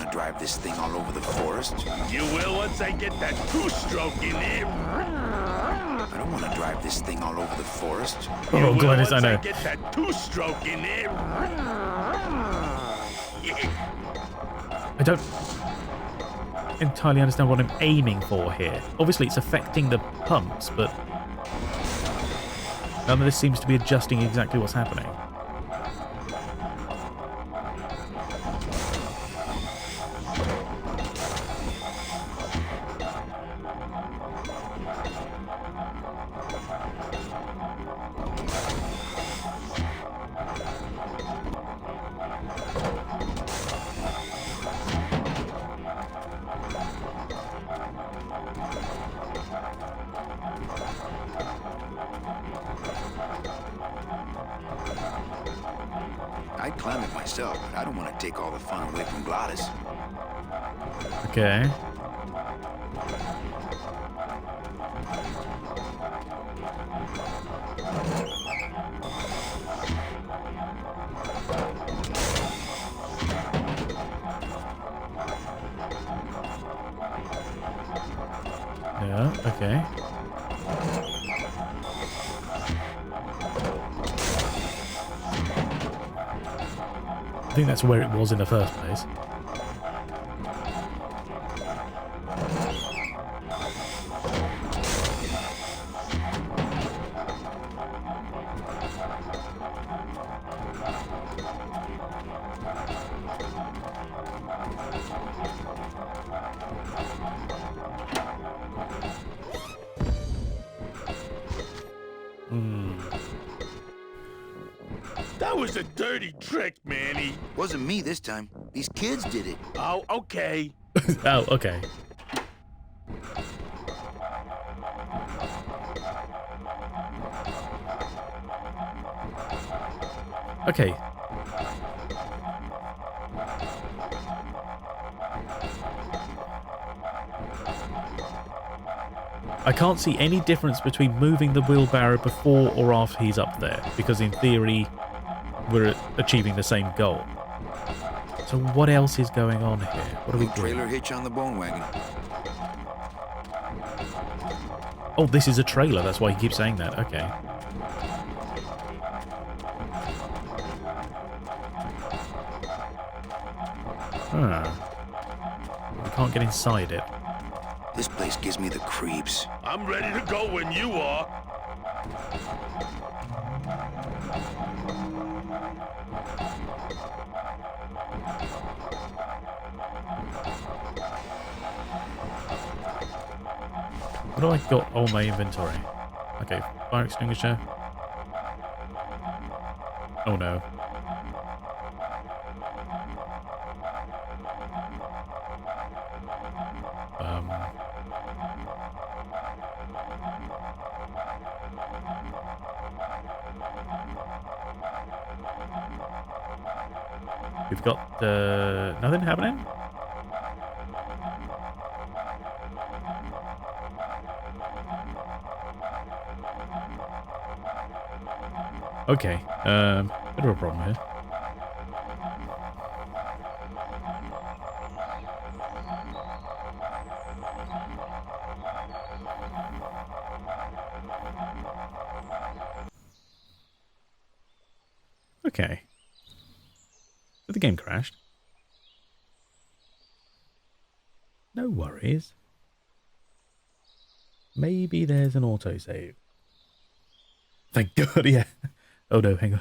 to drive this thing all over the forest. You will once I get that two-stroke in here. I don't want to drive this thing all over the forest. You Oh, will Gladys, I once know. get that two-stroke in here. I don't entirely understand what I'm aiming for here. Obviously, it's affecting the pumps, but none of this seems to be adjusting exactly what's happening. I'd climb it myself, but I don't want to take all the fun away from Gladys. Okay. Yeah, okay. I think that's where it was in the first place. That was a dirty trick, Manny. Wasn't me this time. These kids did it. Oh, okay. Oh, okay. Okay. I can't see any difference between moving the wheelbarrow before or after he's up there, because in theory, we're achieving the same goal. So what else is going on here? What are we New doing? trailer hitch on the bone wagon. Oh, this is a trailer. That's why he keeps saying that. Okay. We can't get inside it. This place gives me the creeps. I'm ready to go when you are. What do I got on my inventory? Okay, fire extinguisher. Oh no. We've got nothing happening? Okay, bit of a problem here. Okay. So the game crashed. No worries. Maybe there's an autosave. Thank God, yeah. Oh no, hang on.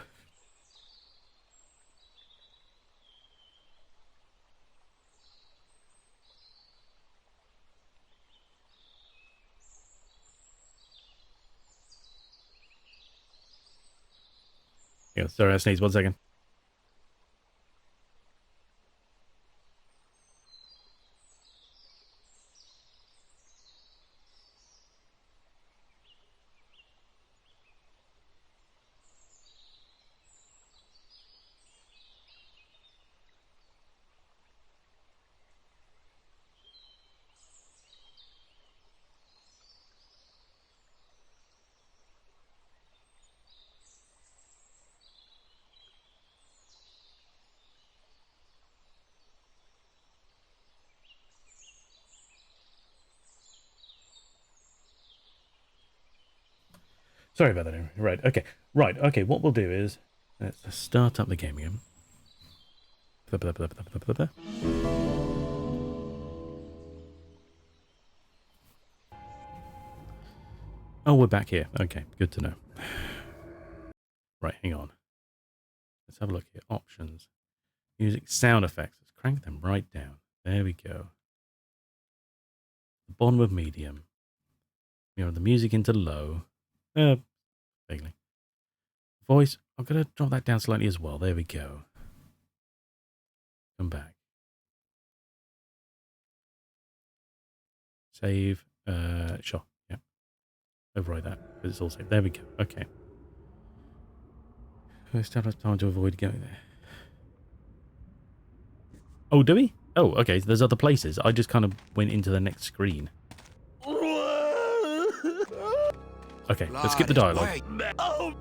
Yeah, sorry, I sneezed. 1 second. Sorry about that. Right. Okay. Right. Okay. What we'll do is let's start up the game again. Blah, blah, blah, blah, blah, blah, blah. Oh, we're back here. Okay. Good to know. Right. Hang on. Let's have a look here. Options. Music, sound effects. Let's crank them right down. There we go. The bottom of medium. You know, the music into low. Vaguely. Voice. I'm going to drop that down slightly as well. There we go. Come back. Save. Sure. Yeah. Override that. Because it's all saved. There we go. Okay. First have time to avoid going there. Oh, do we? Oh, okay. So there's other places. I just kind of went into the next screen. Okay, let's skip the dialogue. Oh,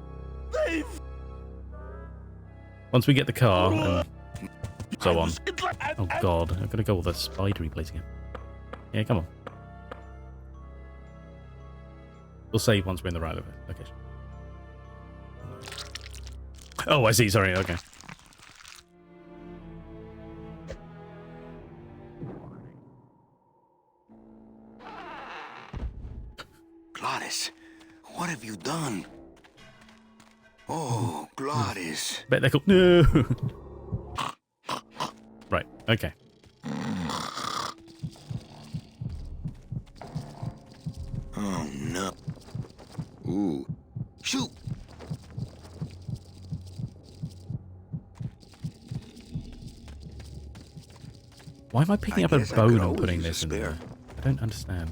Once we get the car and so on. Oh god, I'm gonna go all the spidery place again. Yeah, come on. We'll save once we're in the right location. Oh, I see. Sorry. Okay. Gladys, what have you done? Oh, Gladys. Bet they're called. No. Right. Okay. Oh, no. Ooh. Shoot! Why am I picking I up a guess I bone could and always putting use a this in spare. there? I don't understand.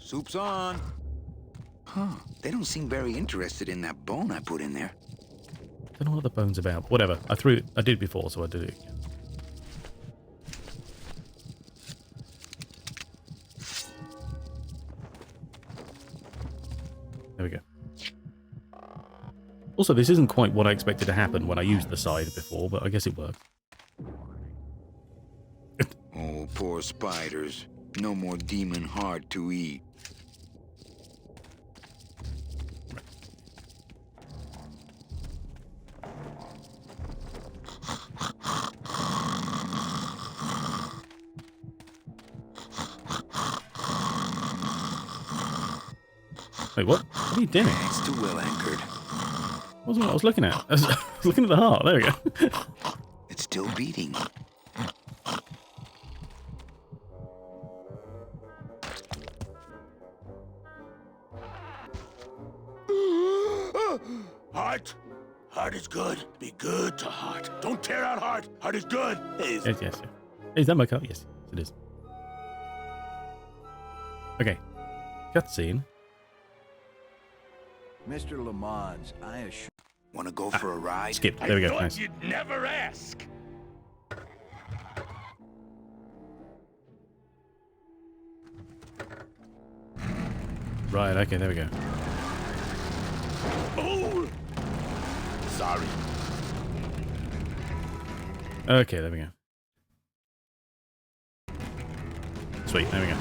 Soup's on. Huh. They don't seem very interested in that bone I put in there. Don't know what the bone's about. Whatever. I did it before, so I did it again. There we go. Also, this isn't quite what I expected to happen when I used the side before, but I guess it worked. Oh, poor spiders. No more demon heart to eat. Wait, what? What are you doing? It's too well anchored. What was what I was looking at? I was looking at the heart. There we go. It's still beating. Heart. Heart is good. Be good to Heart. Don't tear out Heart. Heart is good. Hey, Yes. Is that my car? Yes, it is. Okay. Cutscene. Mr. Lamont, I assure Wanna go for a ride? Skipped. I There we go. thought Nice. you'd never ask. Right, okay, there we go. Oh! Sorry. Okay, there we go. Sweet, there we go.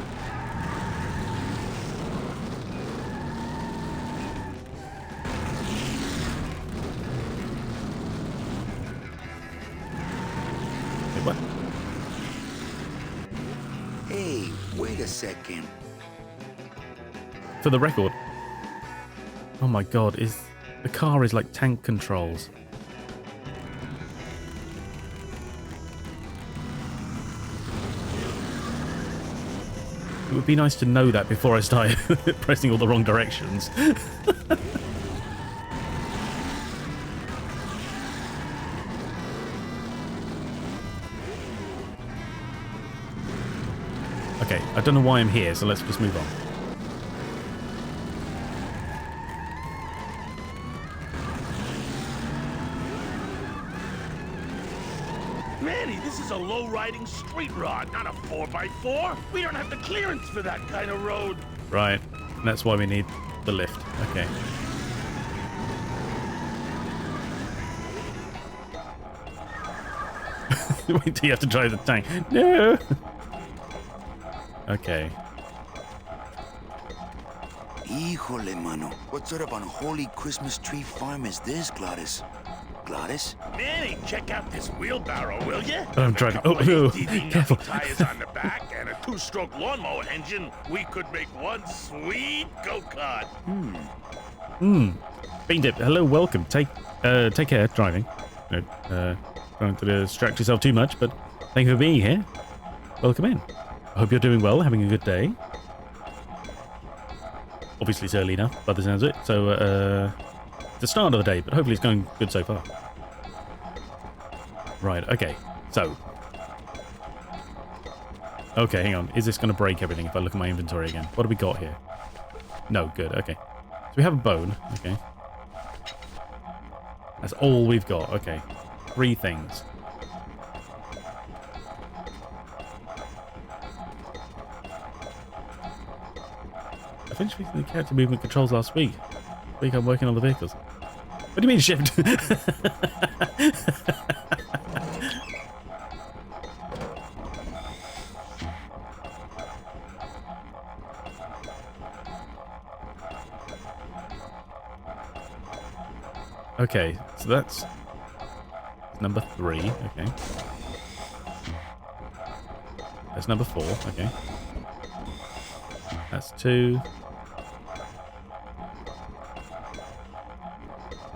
Wait, what? Hey, wait a second. For the record. Oh my god, the car is like tank controls. It would be nice to know that before I started pressing all the wrong directions. Okay, I don't know why I'm here, so let's just move on. Manny, this is a low-riding street rod, not a 4x4. We don't have the clearance for that kind of road. Right, that's why we need the lift. Okay. Wait till you have to drive the tank. No! Okay. Híjole, mano. What sort of unholy Christmas tree farm is this, Gladys? Gladys? Manny, check out this wheelbarrow, will you? I'm With a driving. couple Oh, of no. ATV Careful. tires on the back and a 2-stroke lawnmower engine, we could make one sweet go-kart. Bean Dip, hello, welcome. Take care driving. Trying to distract yourself too much, but thank you for being here. Welcome in. I hope you're doing well, having a good day. Obviously, it's early enough by the sounds of it, so it's the start of the day, but hopefully it's going good so far. Right, okay, so. Okay, hang on. Is this going to break everything if I look at my inventory again? What do we got here? No, good, okay. So we have a bone, okay. That's all we've got, okay. 3 things. I finished fixing the character movement controls last week. I'm working on the vehicles. What do you mean shift? Okay, so that's number 3, okay. That's number 4, okay. That's 2.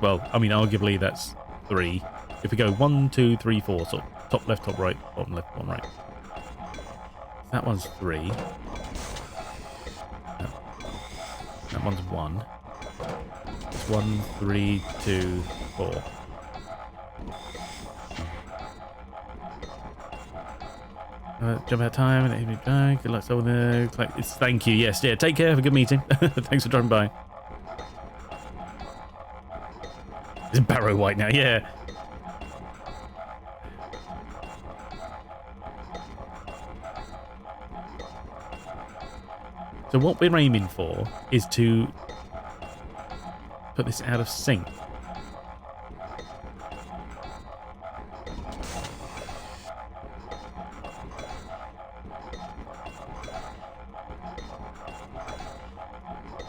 Well, I mean, arguably that's 3. If we go 1, 2, 3, 4, so top left, top right, bottom left, bottom right. That one's 3. That one's 1. It's 1, 3, 2, 4. Jump out of time and evening drag. Good luck over there. It's thank you. Yes, yeah. Take care. Have a good meeting. Thanks for driving by. It's Barrow White now. Yeah. So what we're aiming for is to put this out of sync.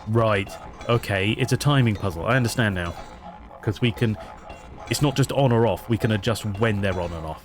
Right. Okay. It's a timing puzzle. I understand now. Because we can... It's not just on or off. We can adjust when they're on and off.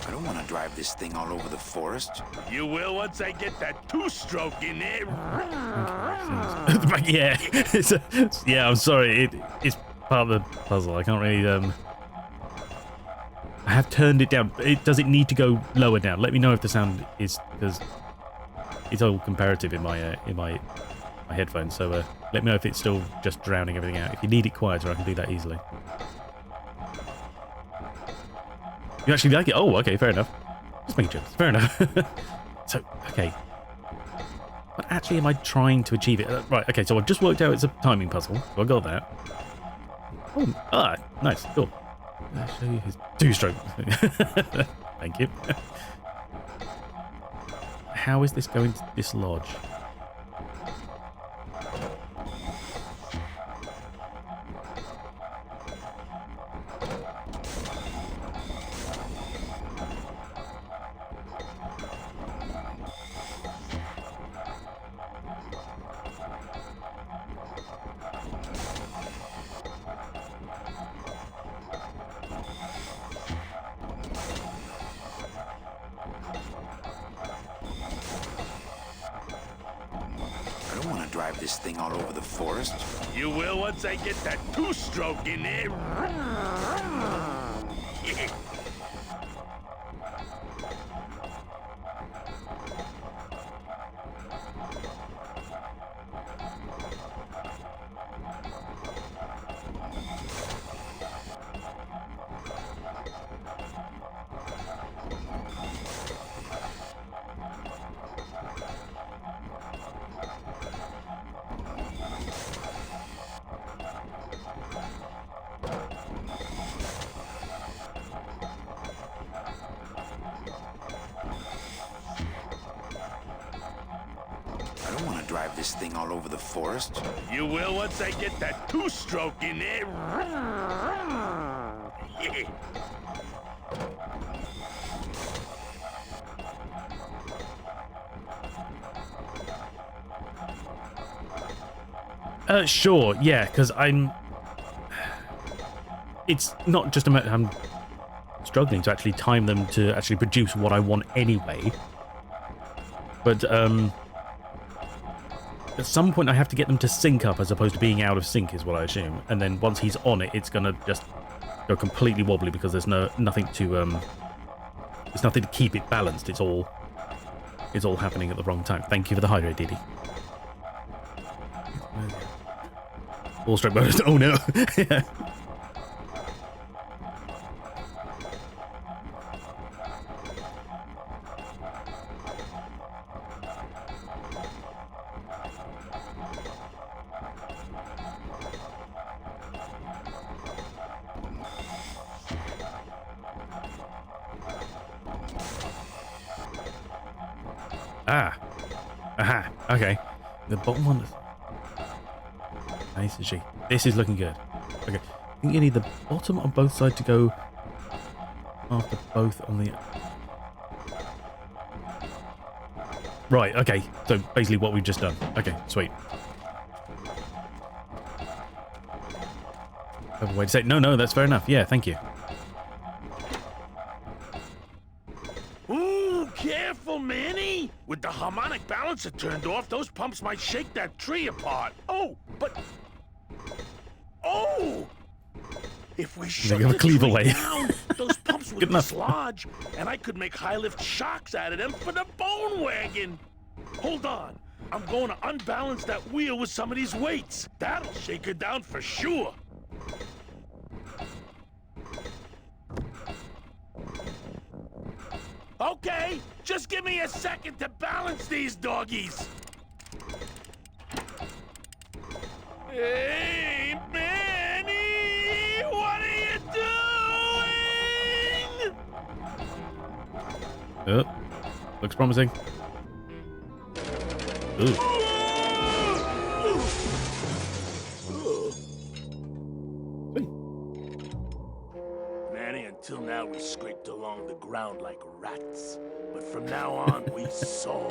I don't want to drive this thing all over the forest. You will once I get that 2-stroke in there. Yeah. Yeah, I'm sorry. It's part of the puzzle. I can't really... I have turned it down. Does it need to go lower down? Let me know if the sound is... Because it's all comparative in my headphones. So let me know if it's still just drowning everything out. If you need it quieter, I can do that easily. You actually like it? Oh, okay, fair enough. Just making jokes. Fair enough. So, okay. What actually am I trying to achieve it? Right, okay, so I've just worked out it's a timing puzzle. So I got that. Oh, nice, cool. I'll show you his 2-stroke. Thank you. How is this going to dislodge? I don't want to drive this thing all over the forest. You will once I get that 2-stroke in there. this thing all over the forest. You will once I get that two-stroke in there. Yeah. Sure, yeah, because it's not just a matter. I'm struggling to actually time them to actually produce what I want anyway. But at some point I have to get them to sync up as opposed to being out of sync, is what I assume. And then once he's on it, it's gonna just go completely wobbly because there's nothing to keep it balanced. It's all happening at the wrong time. Thank you for the hydrate, Didi. All stroke bonus. Oh no. Yeah. Ah. Aha. Okay. The bottom one is nice and she. This is looking good. Okay. I think you need the bottom on both sides to go after both on the... Right, okay. So basically what we've just done. Okay, sweet. Have a way to say it. No, that's fair enough. Yeah, thank you. Ooh, careful, Manny! With the harmonic balancer turned off, those pumps might shake that tree apart. Oh, but... Oh! If we shut have a the cleave tree away. down, those pumps would Good enough. dislodge, and I could make high-lift shocks out of them for the bone wagon. Hold on. I'm going to unbalance that wheel with some of these weights. That'll shake her down for sure. Okay, just give me a second to balance these doggies. Hey, Manny! What are you doing? Looks promising. Ooh. Manny, until now we scraped along the ground like rats. But from now on, we soar.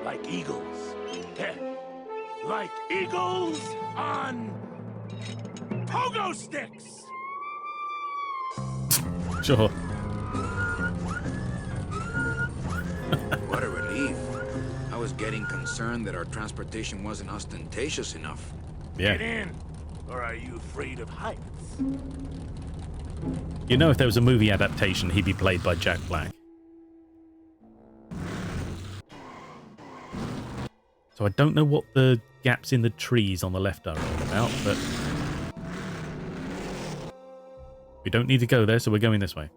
Like eagles. Heh. Like eagles on... pogo sticks! Sure. What a relief. I was getting concerned that our transportation wasn't ostentatious enough. Get Yeah. in! Or are you afraid of heights? You know, if there was a movie adaptation, he'd be played by Jack Black. So I don't know what the gaps in the trees on the left are all about, but we don't need to go there, so we're going this way.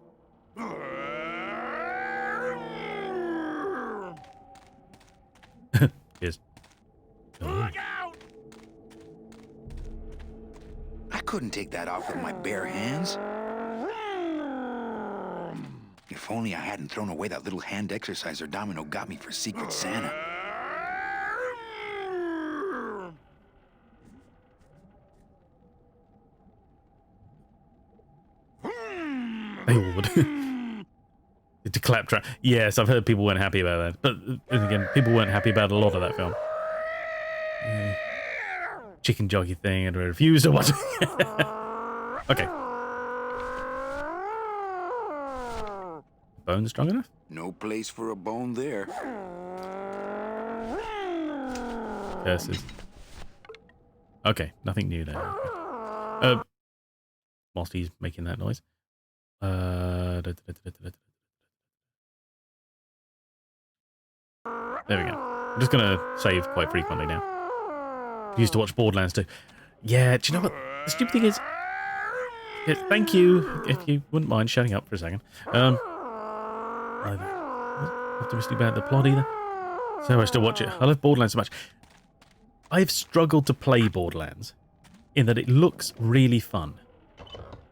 Cheers. Look out! I couldn't take that off with my bare hands. If only I hadn't thrown away that little hand exerciser Domino got me for Secret Santa. They all would. It's a claptrap. Yes, I've heard people weren't happy about that. But then again, people weren't happy about a lot of that film. Yeah. Chicken jockey thing, and I refused to watch it. Okay. Bone strong enough? No place for a bone there. Curses. Okay, nothing new there. Okay. Whilst he's making that noise. There we go. I'm just gonna save quite frequently now. I used to watch Borderlands too. Yeah, do you know what the stupid thing is? Yeah, thank you, if you wouldn't mind shutting up for a second. I'm not optimistic about the plot either. So I still watch it. I love Borderlands so much. I've struggled to play Borderlands in that it looks really fun,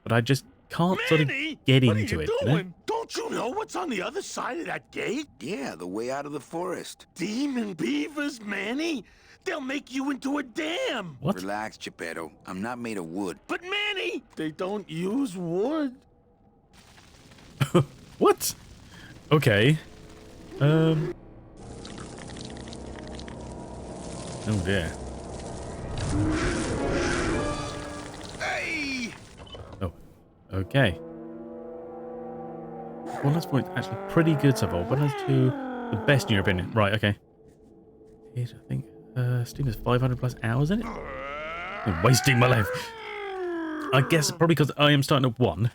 but I just can't sort of get What are into you it. doing? You know? Don't you know what's on the other side of that gate? Yeah, the way out of the forest. Demon beavers, Manny. They'll make you into a dam. What? Relax, Geppetto. I'm not made of wood. But Manny, they don't use wood. What? Okay. Oh dear. Hey! Oh. Okay. Borderlands 4 is actually pretty good so far. Borderlands 2, the best in your opinion. Right, okay. I think Steam has 500 plus hours in it. I'm wasting my life. I guess probably because I am starting at 1.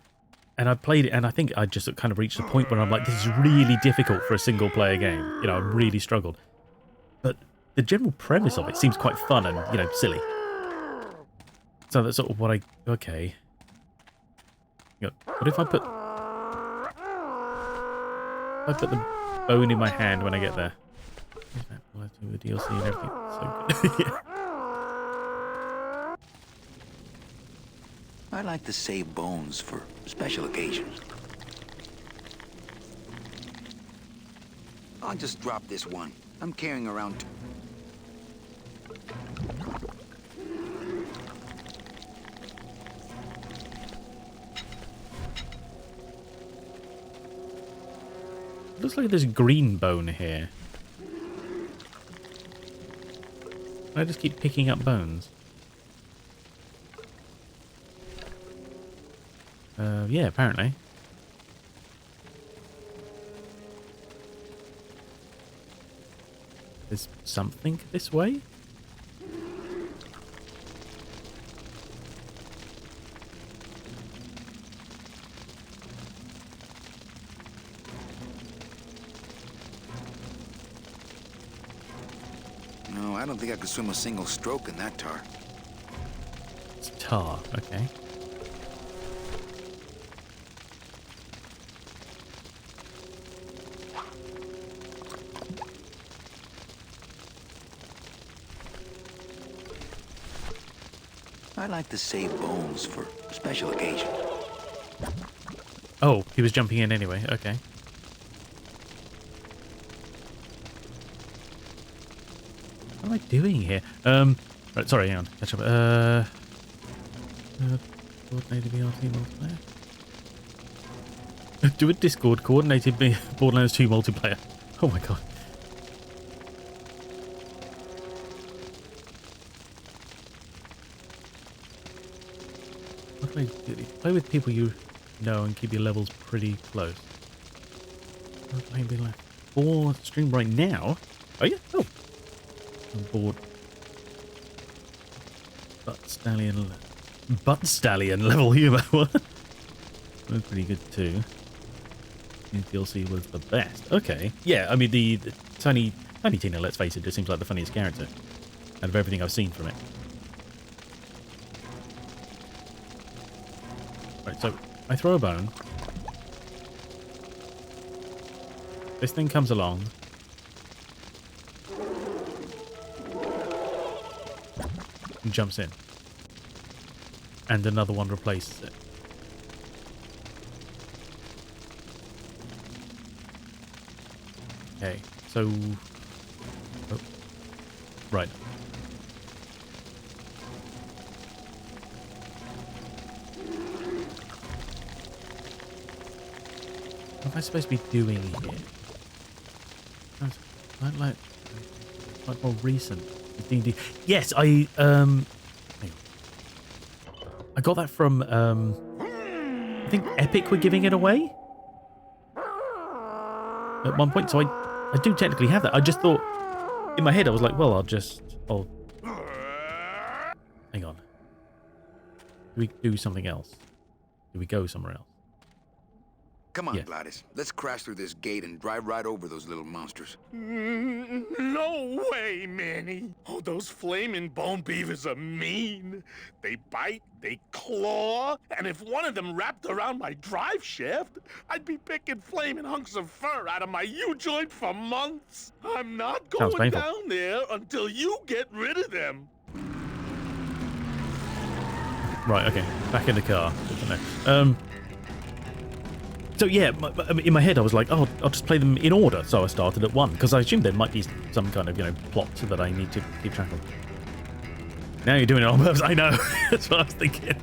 And I played it, and I think I just kind of reached the point where I'm like, this is really difficult for a single-player game. You know, I really struggled. But the general premise of it seems quite fun and, you know, silly. So that's sort of what I... Okay. What if I put... the bone in my hand when I get there? Will I do the DLC and everything? So good. Yeah. I like to save bones for special occasions. I'll just drop this one. I'm carrying around... Looks like there's a green bone here. I just keep picking up bones. Yeah, apparently. There's something this way? No, I don't think I could swim a single stroke in that tar. It's tar, okay. I like to save bones for special occasions. Oh, he was jumping in anyway, okay. What am I doing here? Right, sorry, hang on. Catch up. Coordinated BRT multiplayer. Do a Discord coordinated Borderlands 2 multiplayer. Oh my god. What do I do? Play with people you know and keep your levels pretty close. Maybe like 4 stream right now. Oh yeah. Oh. I'm bored. Butt Stallion level humor. What? That was pretty good too. DLC was the best. Okay. Yeah, I mean the Tiny Tina, let's face it, just seems like the funniest character out of everything I've seen from it. Right, so I throw a bone. This thing comes along. And jumps in. And another one replaces it. Okay, so... Oh. Right. What am I supposed to be doing here? I'd like more recent. D&D. Yes, I got that from I think Epic were giving it away at one point, so I do technically have that. I just thought in my head I was like, well, I'll hang on. Do we do something else? Do we go somewhere else? Come on, Yeah. Gladys. Let's crash through this gate and drive right over those little monsters. No way, Manny. Oh, those flaming bone beavers are mean. They bite, they claw, and if one of them wrapped around my drive shaft, I'd be picking flaming hunks of fur out of my U-joint for months. I'm not Sounds going painful. down there until you get rid of them. Right, okay. Back in the car. Good to know. So yeah, in my head I was like, oh, I'll just play them in order. So I started at 1 because I assumed there might be some kind of, plot that I need to keep track of. Now you're doing it on purpose. I know. That's what I was thinking.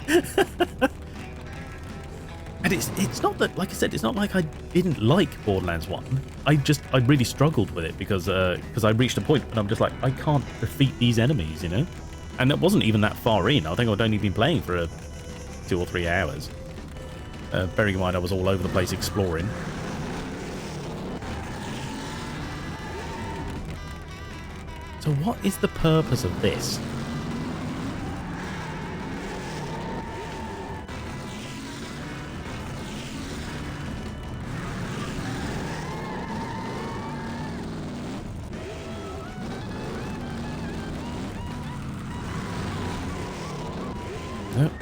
And it's not that, like I said, it's not like I didn't like Borderlands 1. I really struggled with it because I reached a point when I'm just like, I can't defeat these enemies, And it wasn't even that far in. I think I'd only been playing for 2 or 3 hours. Bearing in mind I was all over the place exploring. So what is the purpose of this?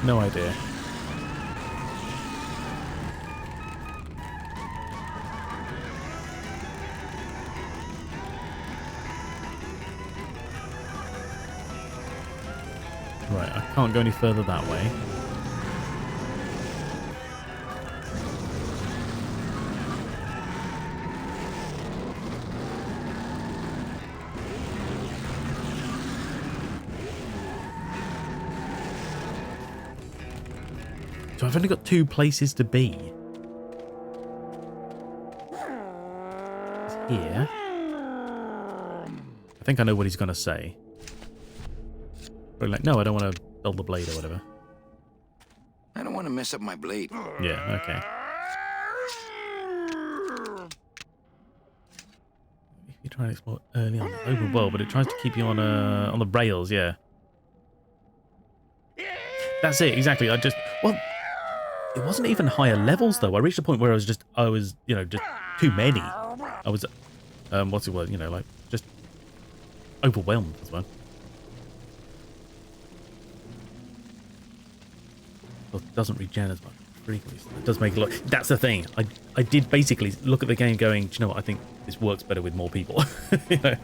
No idea. Right, I can't go any further that way. So I've only got 2 places to be. It's here. I think I know what he's going to say. But like, no, I don't want to dull the blade or whatever. I don't want to mess up my blade. Yeah, okay. If you try and explore early on the open world, but it tries to keep you on the rails, yeah. That's it, exactly. It wasn't even higher levels though. I reached a point where I was just too many. I was, what's the word? Like just overwhelmed as well. Well, it doesn't regen as much frequently. It does make a lot. That's the thing. I did basically look at the game going, do you know what? I think this works better with more people. Okay.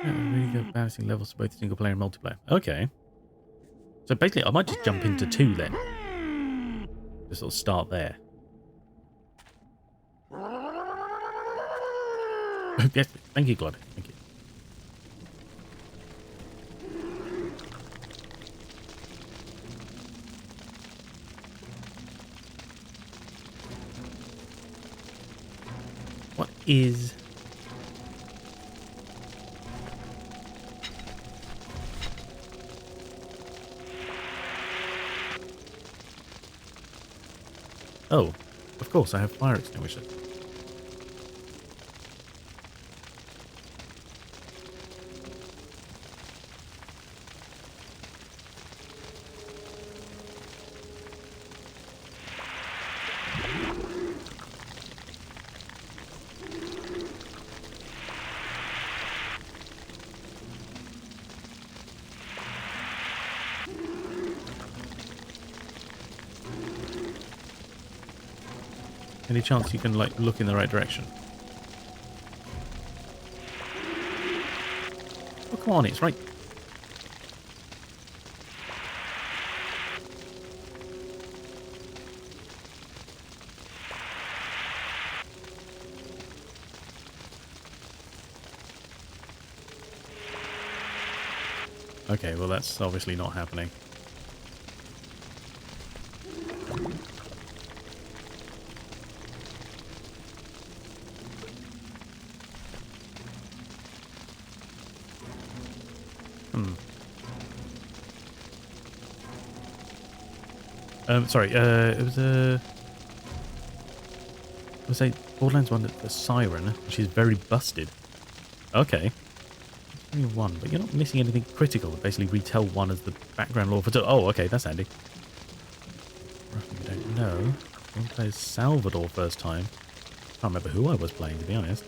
Really good balancing levels for both single player and multiplayer. Okay. So basically, I might just jump into 2 then. Just sort of start there. Yes, thank you, Glad. Thank you. What is... Oh, of course, I have fire extinguishers. Any chance you can, like, look in the right direction? Oh, come on, it's right. Okay, well, that's obviously not happening. Sorry, it was a Borderlands 1 that's a siren, which is very busted. Okay. It's only 1, but you're not missing anything critical. Basically retell 1 as the background lore for 2. Oh, okay, that's handy. Roughly, we don't know. One plays Salvador first time. Can't remember who I was playing, to be honest.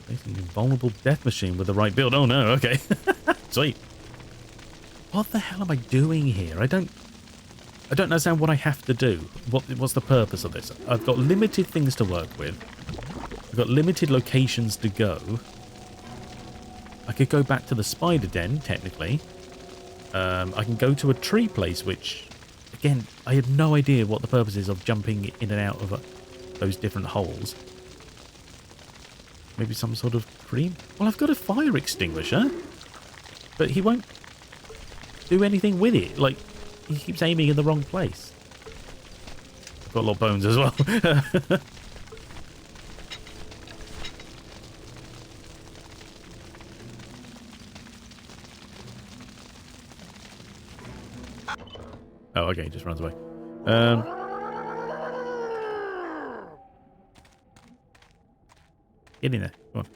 Basically, invulnerable death machine with the right build. Oh no, okay. Sweet. What the hell am I doing here? I don't understand what I have to do. What's the purpose of this? I've got limited things to work with. I've got limited locations to go. I could go back to the spider den, technically. I can go to a tree place, which, again, I had no idea what the purpose is of jumping in and out of those different holes. Maybe some sort of cream? Well, I've got a fire extinguisher, but he won't do anything with it. Like, he keeps aiming in the wrong place. I've got a lot of bones as well. Oh, okay, he just runs away. Get in there. Come on.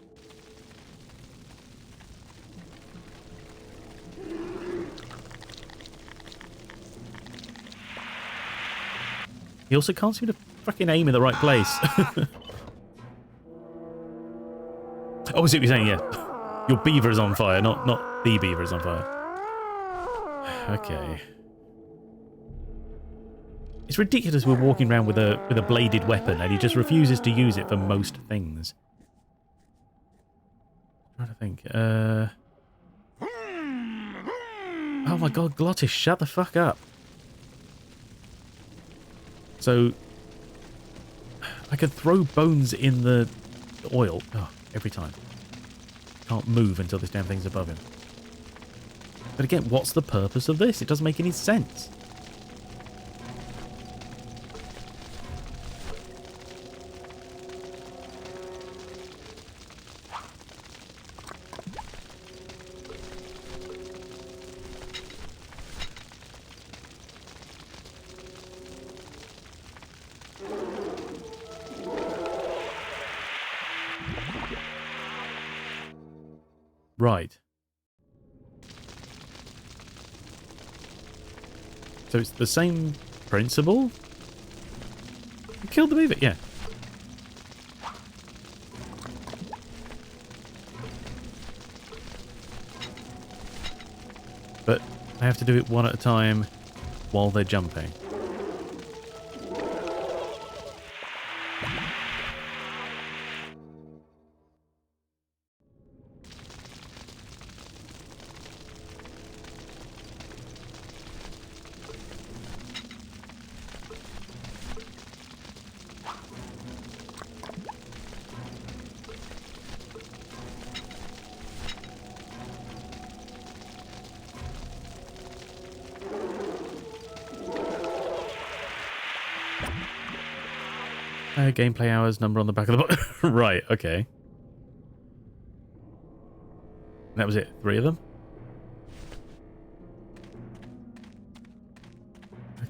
He also can't seem to fucking aim in the right place. Oh, I see what you're saying, yeah. Your beaver is on fire, not the beaver is on fire. Okay. It's ridiculous we're walking around with a bladed weapon and he just refuses to use it for most things. I'm trying to think. Oh my god, Glottis, shut the fuck up. So, I could throw bones in the oil. Oh, every time. Can't move until this damn thing's above him. But again, what's the purpose of this? It doesn't make any sense. Right. So it's the same principle? You killed the beaver, yeah. But I have to do it one at a time while they're jumping. Gameplay hours, number on the back of the box. Right, okay. That was it. 3 of them?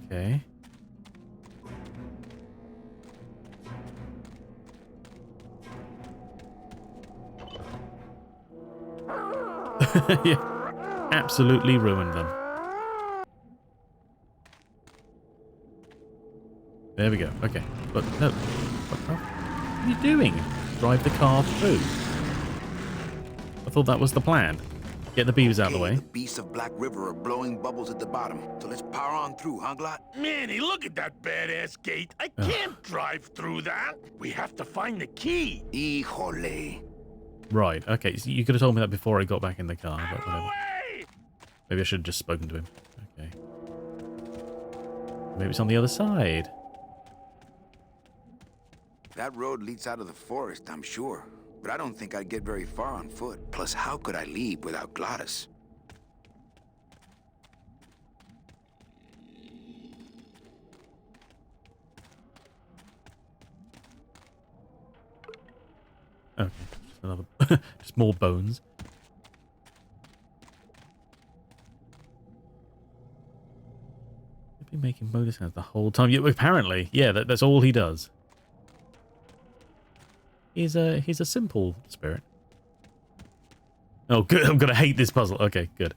Okay. Yeah. Absolutely ruined them. There we go. Okay. But no. What are you doing? Drive the car through. I thought that was the plan. Get the beavers out of the way. The beasts of Black River are blowing bubbles at the bottom. So let's power on through, huh, Glot? Manny, look at that badass gate. I can't drive through that. We have to find the key. Híjole. Right, okay. So you could have told me that before I got back in the car, but whatever. Away! Maybe I should have just spoken to him. Okay. Maybe it's on the other side. That road leads out of the forest, I'm sure. But I don't think I'd get very far on foot. Plus, how could I leave without Glottis? Okay, just another, just more bones. He's been making motor sounds the whole time. Yeah, apparently, yeah, that's all he does. He's a simple spirit. Oh, good. I'm gonna hate this puzzle. Okay, good.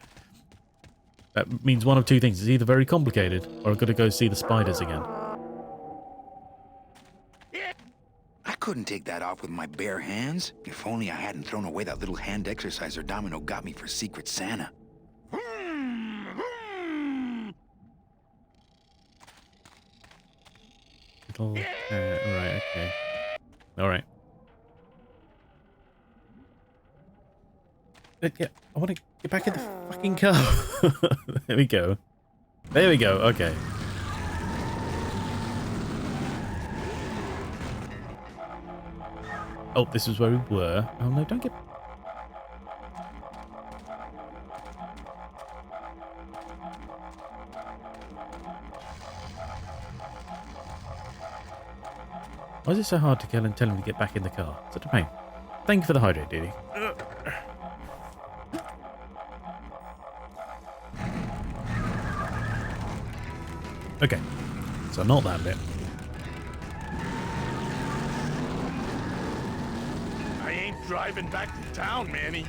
That means one of two things. It's either very complicated, or I've got to go see the spiders again. I couldn't take that off with my bare hands. If only I hadn't thrown away that little hand exerciser Domino got me for Secret Santa. Little, right, okay. Alright. Yeah, I want to get back in the fucking car. There we go. There we go, okay. Oh, this is where we were. Oh no, don't get... Why is it so hard to tell him to get back in the car? Such a pain. Thank you for the hydrate, Diddy. Okay, so not that bit. I ain't driving back to town, Manny.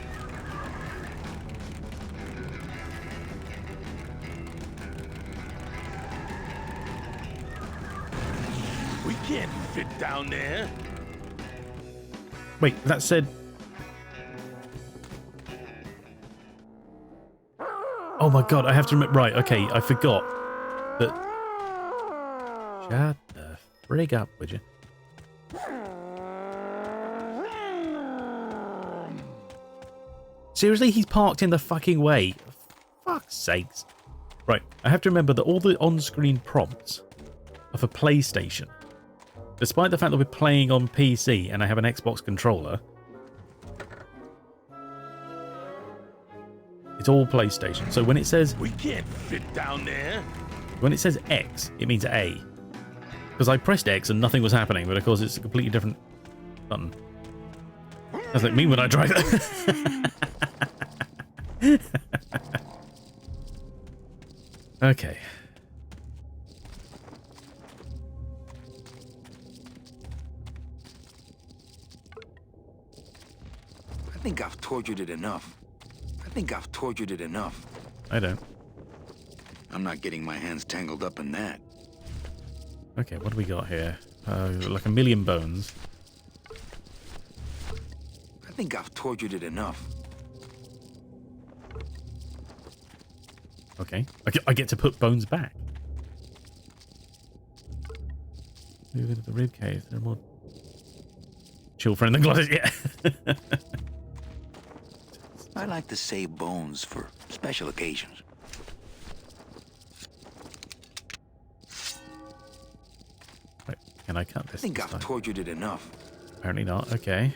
We can't fit down there. Wait, that said... Oh my god, I have to remember... Right, okay, I forgot that... Shut the frig up, would you? Seriously, he's parked in the fucking way. For fuck's sakes. Right, I have to remember that all the on-screen prompts are for PlayStation. Despite the fact that we're playing on PC and I have an Xbox controller, it's all PlayStation. So when it says... We can't fit down there. When it says X, it means A. Because I pressed X and nothing was happening, but of course it's a completely different button. That's like me when I drive it. Okay. I think I've tortured it enough. I don't. I'm not getting my hands tangled up in that. Okay, what do we got here? Like a million bones. I think I've tortured it enough. Okay. I get to put bones back. Move into the rib cave. There are more children than Gladys. Yeah. I like to save bones for special occasions. Right, can I cut this? I think I've tortured it enough. Apparently not. Okay.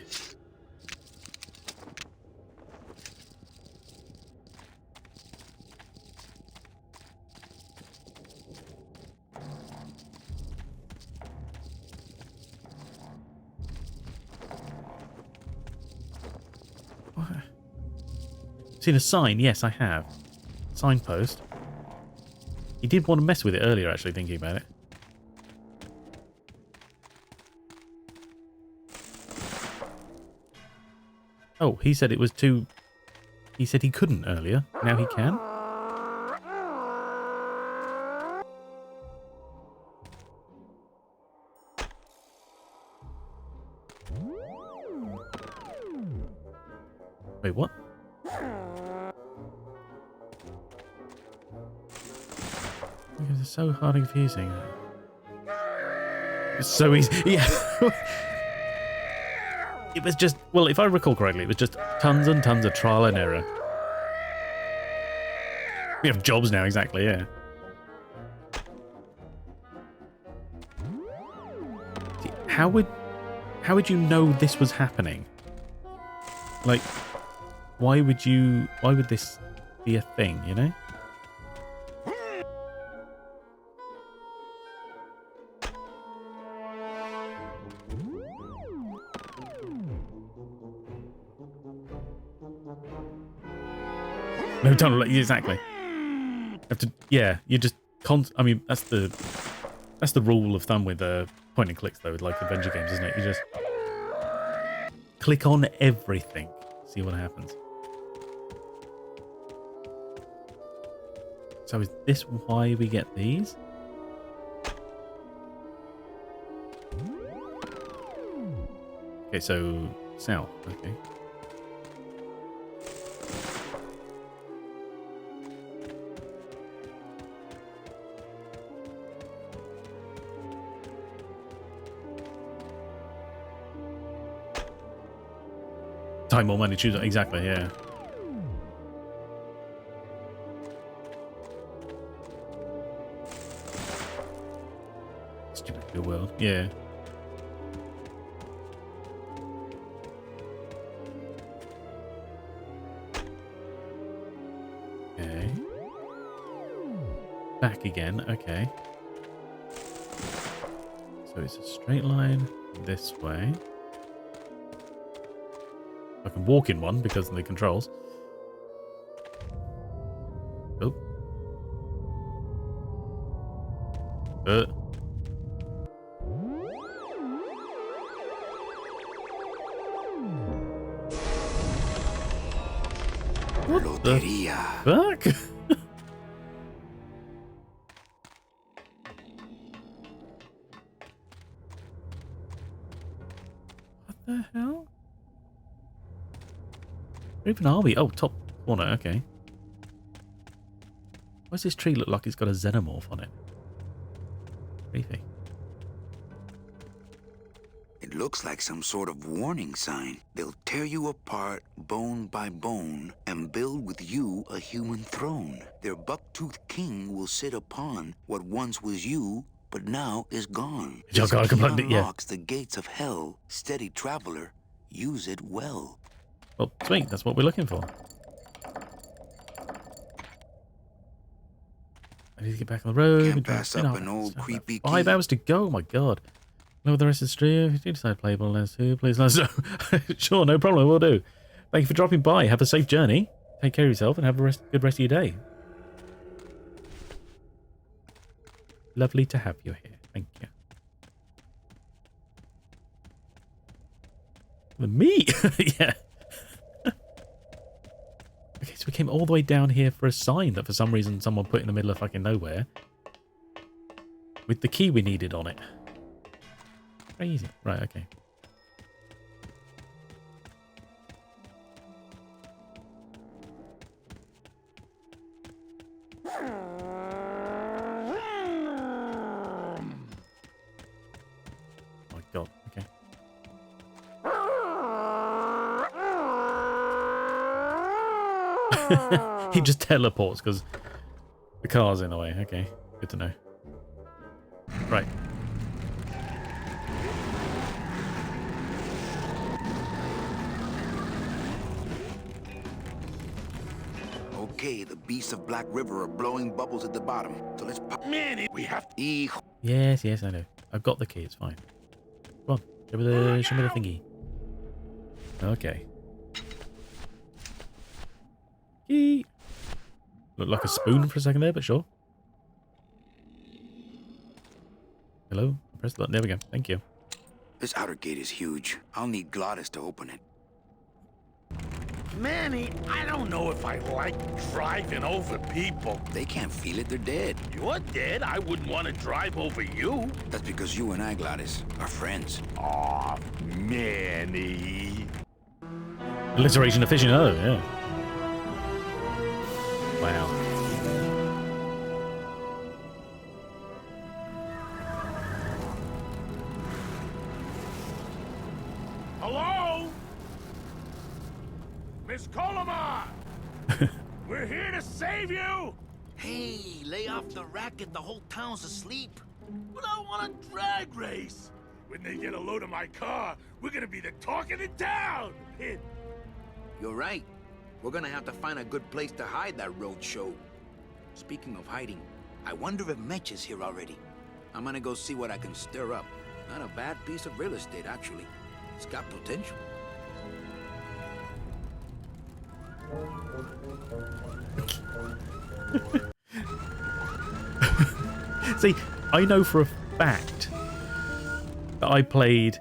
Seen a sign? Yes, I have. Signpost. He did want to mess with it earlier, actually, thinking about it. Oh, he said it was too... He said he couldn't earlier. Now he can? Wait, what? Because it's so hard and confusing. It's so easy. Yeah. It was just, well, if I recall correctly, it was just tons and tons of trial and error. We have jobs now, exactly, yeah. See, how would you know this was happening? Like, why would this be a thing, you know? No tunnel, exactly. Have to, yeah, you just I mean, that's the rule of thumb with point and clicks though, with like adventure games, isn't it? You just click on everything, see what happens. So is this why we get these? Okay, so south. Okay. Time, more money, choose. Exactly, yeah. Stupid good world. Yeah. Okay. Back again. Okay. So it's a straight line this way. I can walk in one because of the controls. Oh. What the fuck? What the hell? Where even are we? Oh, top corner, okay. Why does this tree look like it's got a xenomorph on it? Creepy. It looks like some sort of warning sign. They'll tear you apart bone by bone and build with you a human throne. Their buck-toothed king will sit upon what once was you, but now is gone. This key unlocks the gates of hell. Steady traveler, use it well. Well, sweet, that's what we're looking for. I need to get back on the road. Can't pass up an old creepy key. 5 hours to go, oh my god. Know the rest of the stream. If you decide playable, let's do. Please let us know. Sure, no problem, we'll do. Thank you for dropping by. Have a safe journey. Take care of yourself and have a good rest of your day. Lovely to have you here. Thank you. Me? Yeah. Okay, so we came all the way down here for a sign that for some reason someone put in the middle of fucking nowhere. With the key we needed on it. Crazy. Right, okay. Oh my god, okay. He just teleports because the car's in the way. Okay, good to know. Right. Okay, the beasts of Black River are blowing bubbles at the bottom. So let's pop. Manny, we have to. Yes, yes, I know. I've got the key, it's fine. Come on, show me the thingy. Okay. Key. Looked like a spoon for a second there, but sure. Hello? Press the button. There we go. Thank you. This outer gate is huge. I'll need Glottis to open it. Manny, I don't know if I like driving over people. They can't feel it. They're dead. You're dead. I wouldn't want to drive over you. That's because you and I, Glottis, are friends. Aw, Manny. Alliteration aficionado, yeah. Wow. Hello? Miss Colomar! We're here to save you! Hey, lay off the racket. The whole town's asleep. But I want a drag race! When they get a load of my car, we're gonna be the talk of the town! You're right. We're gonna have to find a good place to hide that road show. Speaking of hiding, I wonder if Mitch is here already. I'm gonna go see what I can stir up. Not a bad piece of real estate, actually. It's got potential. See, I know for a fact that I played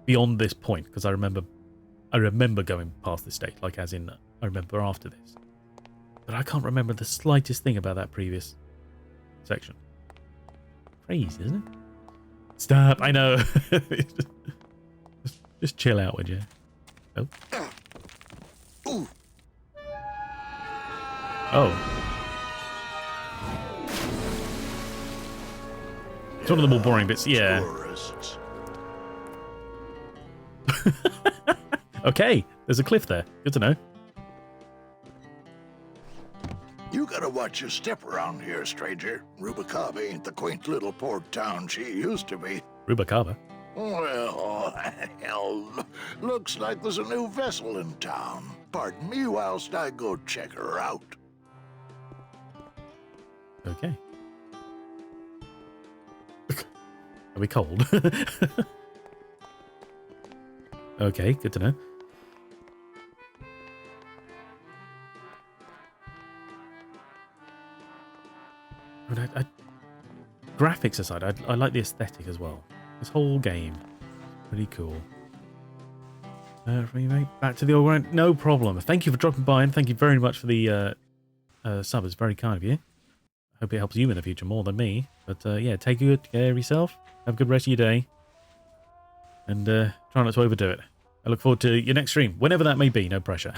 beyond this point because I remember going past this stage, like as in I remember after this. But I can't remember the slightest thing about that previous section. Crazy, isn't it? Stop, I know. just chill out, would you? Oh. Ooh. Oh. It's one of the more boring bits, yeah. Tourists. Okay, there's a cliff there. Good to know. You gotta watch your step around here, stranger. Rubicava ain't the quaint little port town she used to be. Rubacava. Well, hell, looks like there's a new vessel in town. Pardon me whilst I go check her out. Okay. Are we cold? Okay, good to know. But graphics aside, I like the aesthetic as well. This whole game, pretty cool. Remake, back to the old round, no problem. Thank you for dropping by, and thank you very much for the sub. It's very kind of you. Hope it helps you in the future more than me. But yeah, take good care of yourself. Have a good rest of your day. And try not to overdo it. I look forward to your next stream, whenever that may be, no pressure.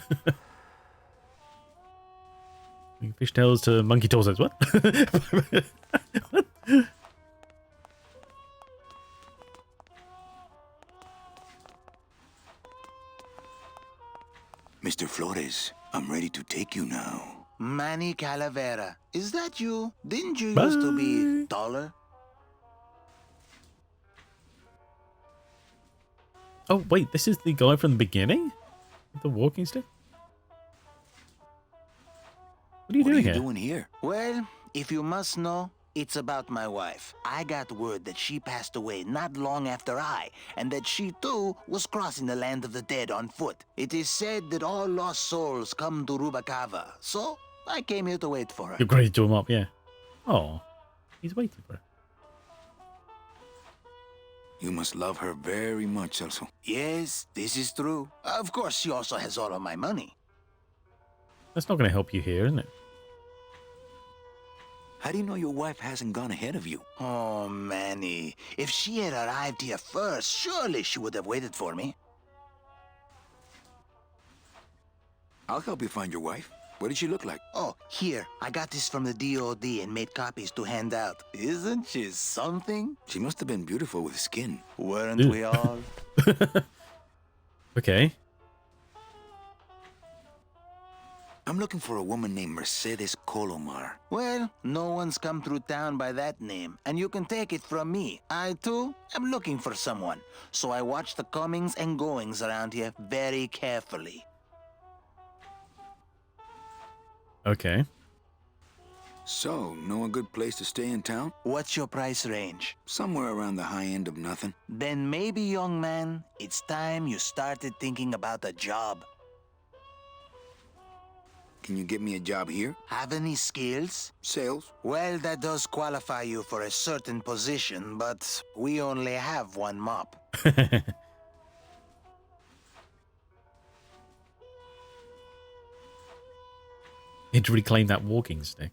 Fishtails to monkey torsos, what? What? Mr. Flores, I'm ready to take you now. Manny Calavera. Is that you? Didn't you used to be taller? Oh, wait, this is the guy from the beginning? With the walking stick? What are you doing here? Doing here? Well, if you must know, it's about my wife. I got word that she passed away not long after I, and that she too was crossing the land of the dead on foot. It is said that all lost souls come to Rubacava, so I came here to wait for her. You're great to him up, yeah. Oh, he's waiting for her. You must love her very much, also. Yes, this is true. Of course, she also has all of my money. That's not going to help you here, isn't it? How do you know your wife hasn't gone ahead of you? Oh, Manny. If she had arrived here first, surely she would have waited for me. I'll help you find your wife. What did she look like? Oh, here. I got this from the DOD and made copies to hand out. Isn't she something? She must have been beautiful with skin. Weren't we all? Okay. I'm looking for a woman named Mercedes Colomar. Well, no one's come through town by that name, and you can take it from me. I, too, am looking for someone, so I watch the comings and goings around here very carefully. Okay. So, know a good place to stay in town? What's your price range? Somewhere around the high end of nothing. Then maybe, young man, it's time you started thinking about a job. Can you get me a job here? Have any skills? Sales? Well, that does qualify you for a certain position, but we only have one mop. He'd reclaim that walking stick.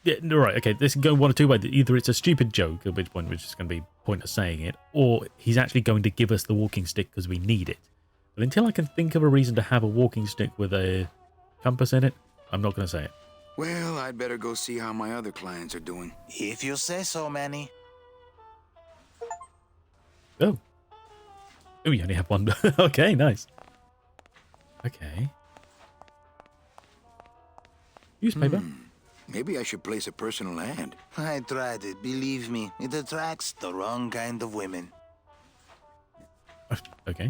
Yeah, right, okay, this can go one or two ways. Either it's a stupid joke, at which point we're just going to be pointless saying it, or he's actually going to give us the walking stick because we need it. But until I can think of a reason to have a walking stick with a compass in it, I'm not going to say it. Well, I'd better go see how my other clients are doing. If you say so, Manny. Oh. Oh, you only have one. Okay, nice. Okay. Newspaper. Maybe I should place a personal ad. I tried it, believe me. It attracts the wrong kind of women. Okay.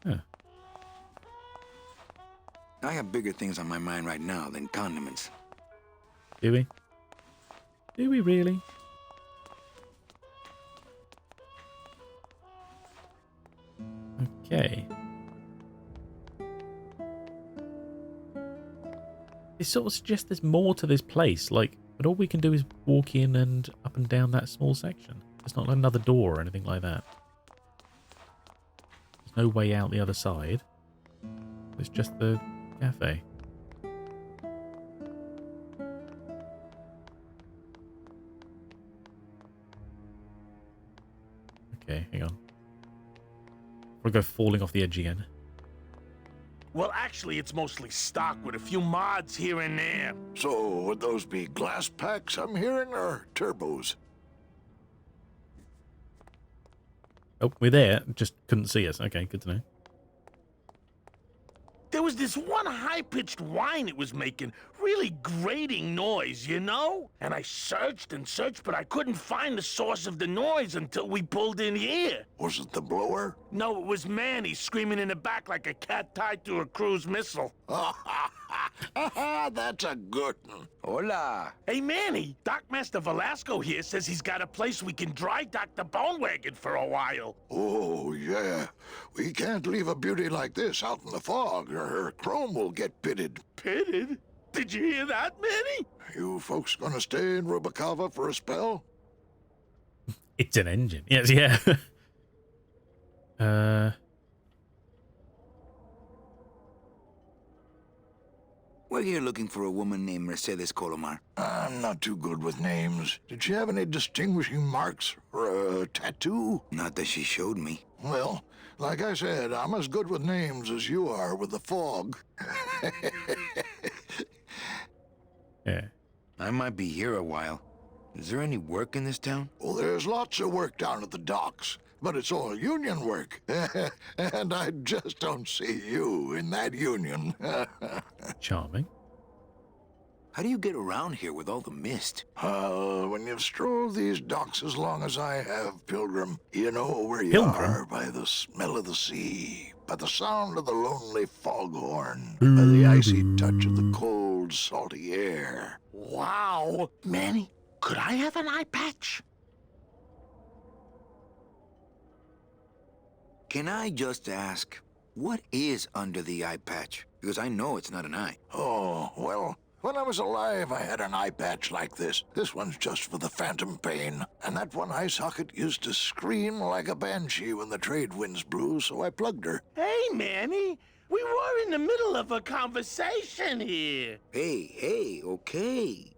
Huh. I have bigger things on my mind right now than condiments. Do we? Do we really? Okay. It sort of suggests there's more to this place, like, but all we can do is walk in and up and down that small section. There's not another door or anything like that. There's no way out the other side. It's just the cafe. Okay, hang on. We'll go falling off the edge again. Well, actually, it's mostly stock with a few mods here and there. So, would those be glass packs I'm hearing, or turbos? Oh, we're there. Just couldn't see us. Okay, good to know. There was this one high-pitched whine it was making, really grating noise, you know? And I searched and searched, but I couldn't find the source of the noise until we pulled in here. Was it the blower? No, it was Manny screaming in the back like a cat tied to a cruise missile. That's a good one. Hola. Hey, Manny, Dockmaster Velasco here says he's got a place we can dry dock the bone wagon for a while. Oh, yeah. We can't leave a beauty like this out in the fog, or her chrome will get pitted. Pitted? Did you hear that, Manny? You folks gonna stay in Rubicava for a spell? It's an engine. Yes, yeah. We're here looking for a woman named Mercedes Colomar. I'm not too good with names. Did she have any distinguishing marks or a tattoo? Not that she showed me. Well, like I said, I'm as good with names as you are with the fog. Yeah. I might be here a while. Is there any work in this town? Well, there's lots of work down at the docks, but it's all union work. And I just don't see you in that union. Charming. How do you get around here with all the mist? When you've strolled these docks as long as I have, Pilgrim, you know where you Pilgrim? are by the smell of the sea, by the sound of the lonely foghorn, by the icy touch of the cold, salty air. Wow. Manny, could I have an eye patch? Can I just ask, what is under the eye patch? Because I know it's not an eye. Oh, well, when I was alive, I had an eye patch like this. This one's just for the phantom pain. And that one eye socket used to scream like a banshee when the trade winds blew, so I plugged her. Hey, Manny, we were in the middle of a conversation here. Hey, okay.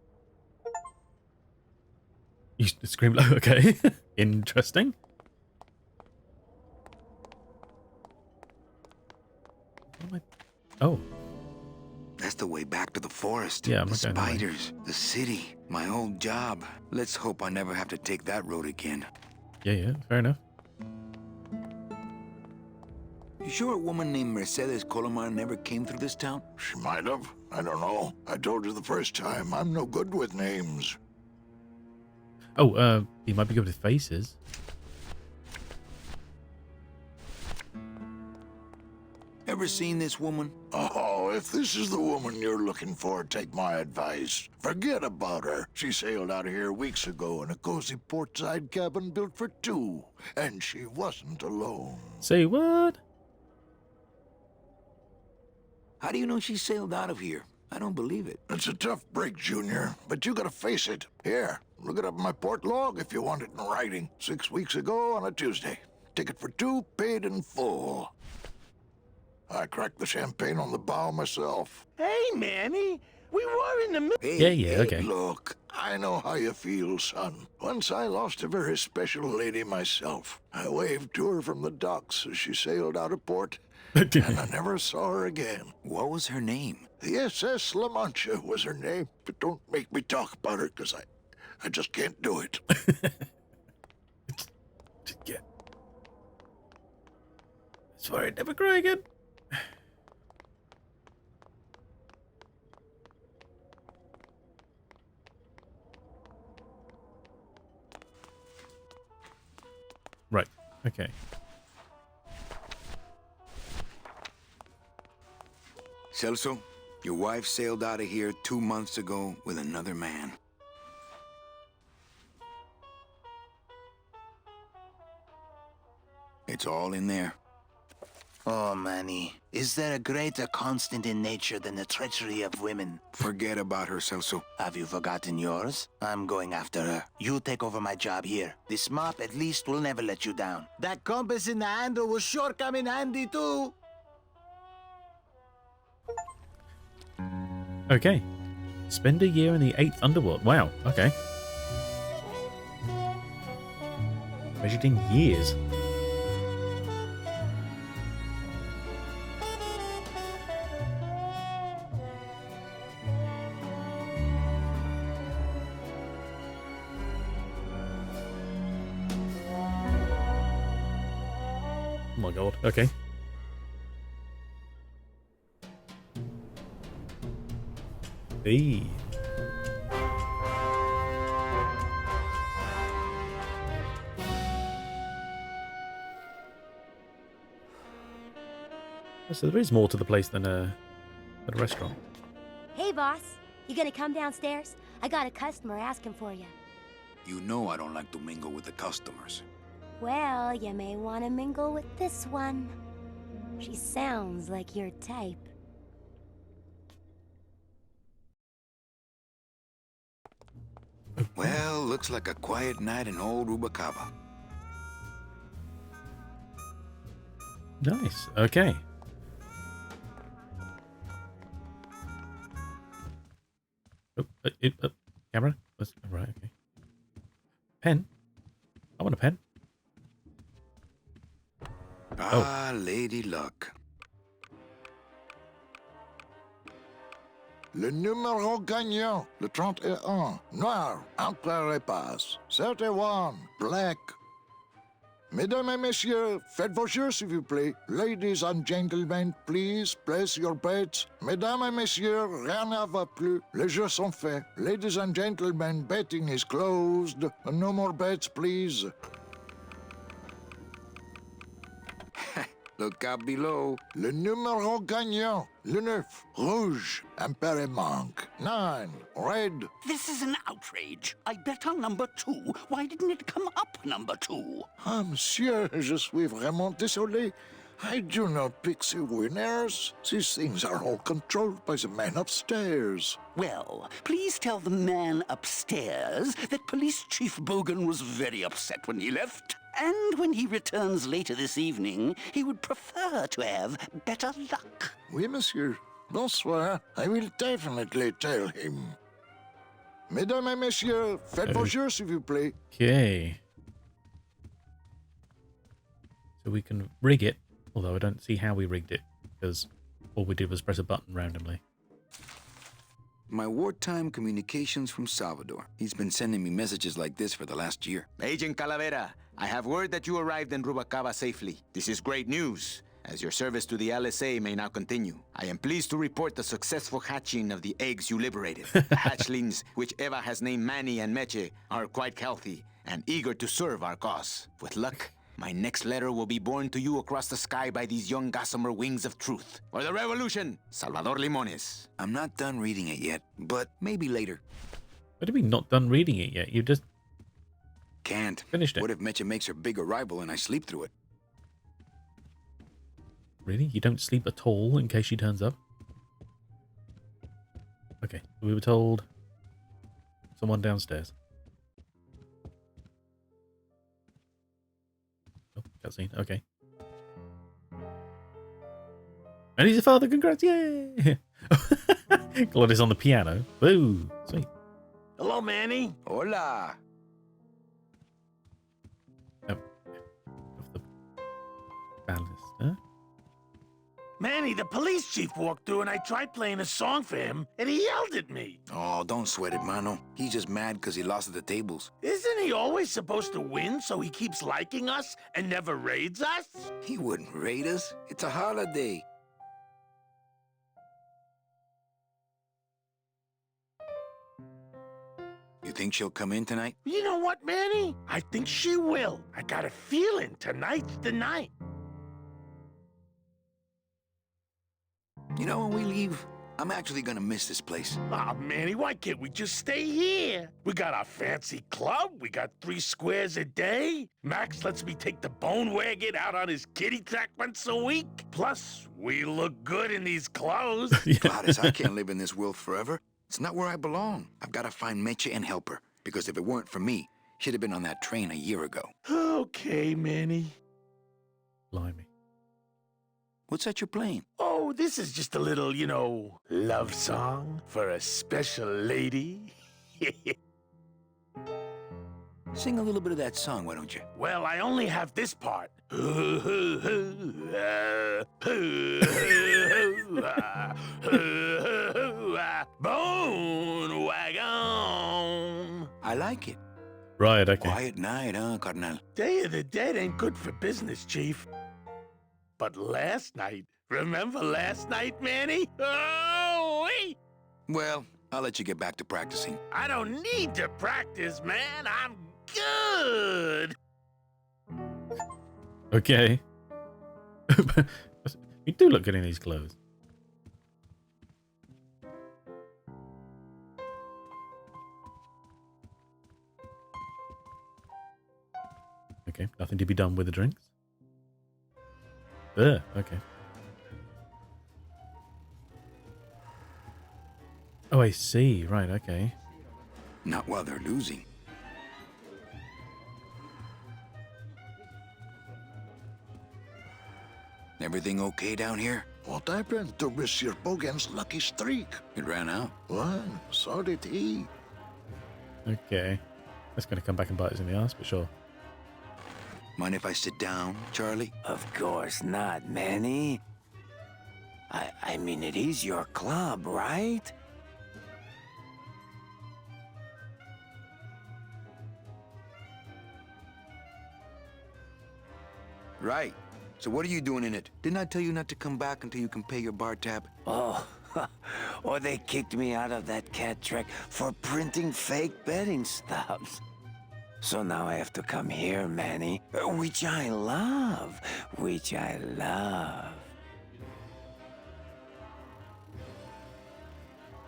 You scream like, okay. Interesting. Oh, That's the way back to the forest. Yeah, I'm the not going that way. spiders, the city, my old job. Let's hope I never have to take that road again. yeah, fair enough. You sure a woman named Mercedes Colomar never came through this town? She might have. I don't know. I told you the first time, I'm no good with names. Oh, he might be good with faces. Ever seen this woman? Oh, if this is the woman you're looking for, take my advice. Forget about her. She sailed out of here weeks ago in a cozy portside cabin built for two. And she wasn't alone. Say what? How do you know she sailed out of here? I don't believe it. It's a tough break, Junior, but you gotta face it. Here, look it up in my port log if you want it in writing. 6 weeks ago on a Tuesday. Ticket for two, paid in full. I cracked the champagne on the bow myself. Hey, Manny, we were in the middle. Hey, Yeah, hey, okay. Look, I know how you feel, son. Once I lost a very special lady myself. I waved to her from the docks as she sailed out of port, and I never saw her again. What was her name? The SS La Mancha was her name, but don't make me talk about her, because I just can't do it. Yeah. Swear I'd never cry again. Right. Okay. Celso, your wife sailed out of here 2 months ago with another man. It's all in there. Oh, Manny, is there a greater constant in nature than the treachery of women? Forget about her, Celso. Have you forgotten yours? I'm going after her. You take over my job here. This mop at least will never let you down. That compass in the handle will sure come in handy too. Okay. Spend a year in the 8th underworld. Wow. Okay. Measured in years. Oh my god. Okay. Hey. So there is more to the place than a restaurant. Hey, boss. You gonna come downstairs? I got a customer asking for you. You know I don't like to mingle with the customers. Well, you may want to mingle with this one. She sounds like your type. Well, looks like a quiet night in old Rubacava. Nice. Okay. Camera? Right, okay. Pen? I want a pen. Ah, Lady Luck. Le numéro gagnant, le 31, noir, entre les passes. 31, black. Mesdames et messieurs, faites vos jeux, s'il vous plaît. Ladies and gentlemen, please place your bets. Mesdames et messieurs, rien ne va plus. Les jeux sont faits. Ladies and gentlemen, betting is closed. No more bets, please. Look out below. Le numéro gagnant, le 9, rouge, impéré manque. 9, red. This is an outrage. I bet on number 2. Why didn't it come up number 2? Ah, monsieur, je suis vraiment désolé. I do not pick the winners. These things are all controlled by the man upstairs. Well, please tell the man upstairs that Police Chief Bogan was very upset when he left. And when he returns later this evening, he would prefer to have better luck. Oui, monsieur. Bonsoir. I will definitely tell him. Mesdames et messieurs, faites vos jeux, s'il vous plaît. Okay. So we can rig it, although I don't see how we rigged it, because all we did was press a button randomly. My wartime communications from Salvador. He's been sending me messages like this for the last year. Agent Calavera, I have word that you arrived in Rubacava safely. This is great news, as your service to the LSA may now continue. I am pleased to report the successful hatching of the eggs you liberated. The hatchlings, which Eva has named Manny and Meche, are quite healthy and eager to serve our cause. With luck, my next letter will be borne to you across the sky by these young gossamer wings of truth. For the revolution, Salvador Limones. I'm not done reading it yet, but maybe later. What do you mean not done reading it yet? You just Can't. finished it. What if Mecha makes her big arrival and I sleep through it? Really? You don't sleep at all in case she turns up? Okay, we were told someone downstairs. Oh, cutscene. Okay. And he's a father. Congrats! Yay! Claude is on the piano. Woo! Sweet. Hello, Manny. Hola. Of the banister. Manny, the police chief walked through and I tried playing a song for him and he yelled at me. Oh, don't sweat it, mano. He's just mad because he lost at the tables. Isn't he always supposed to win so he keeps liking us and never raids us? He wouldn't raid us. It's a holiday. You think she'll come in tonight? You know what, Manny? I think she will. I got a feeling tonight's the night. You know, when we leave, I'm actually gonna miss this place. Aw, Manny, why can't we just stay here? We got our fancy club. We got 3 squares a day. Max lets me take the bone wagon out on his kitty track once a week. Plus, we look good in these clothes. Gladys, I can't live in this world forever. It's not where I belong. I've got to find Meche and help her. Because if it weren't for me, she'd have been on that train a year ago. Okay, Manny. Blimey. What's that you're playing? Oh, this is just a little, love song for a special lady. Sing a little bit of that song, why don't you? Well, I only have this part. Bone wagon. I like it. Right, okay. Quiet night, huh, Carnal? Day of the Dead ain't good for business, Chief. But last night, remember last night, Manny? Oh, wait! Well, I'll let you get back to practicing. I don't need to practice, man. I'm good. Okay. You do look good in these clothes. Okay, nothing to be done with the drinks. Okay. Oh, I see. Right, okay. Not while they're losing. Everything okay down here? What happened to Monsieur Bogan's lucky streak? It ran out. Well, so did he. Okay. That's going to come back and bite us in the ass, but sure. Mind if I sit down, Charlie? Of course not, Manny. I mean, it is your club, right? Right. So what are you doing in it? Didn't I tell you not to come back until you can pay your bar tab? Oh, or they kicked me out of that cat track for printing fake betting stubs. So now I have to come here, Manny, which I love,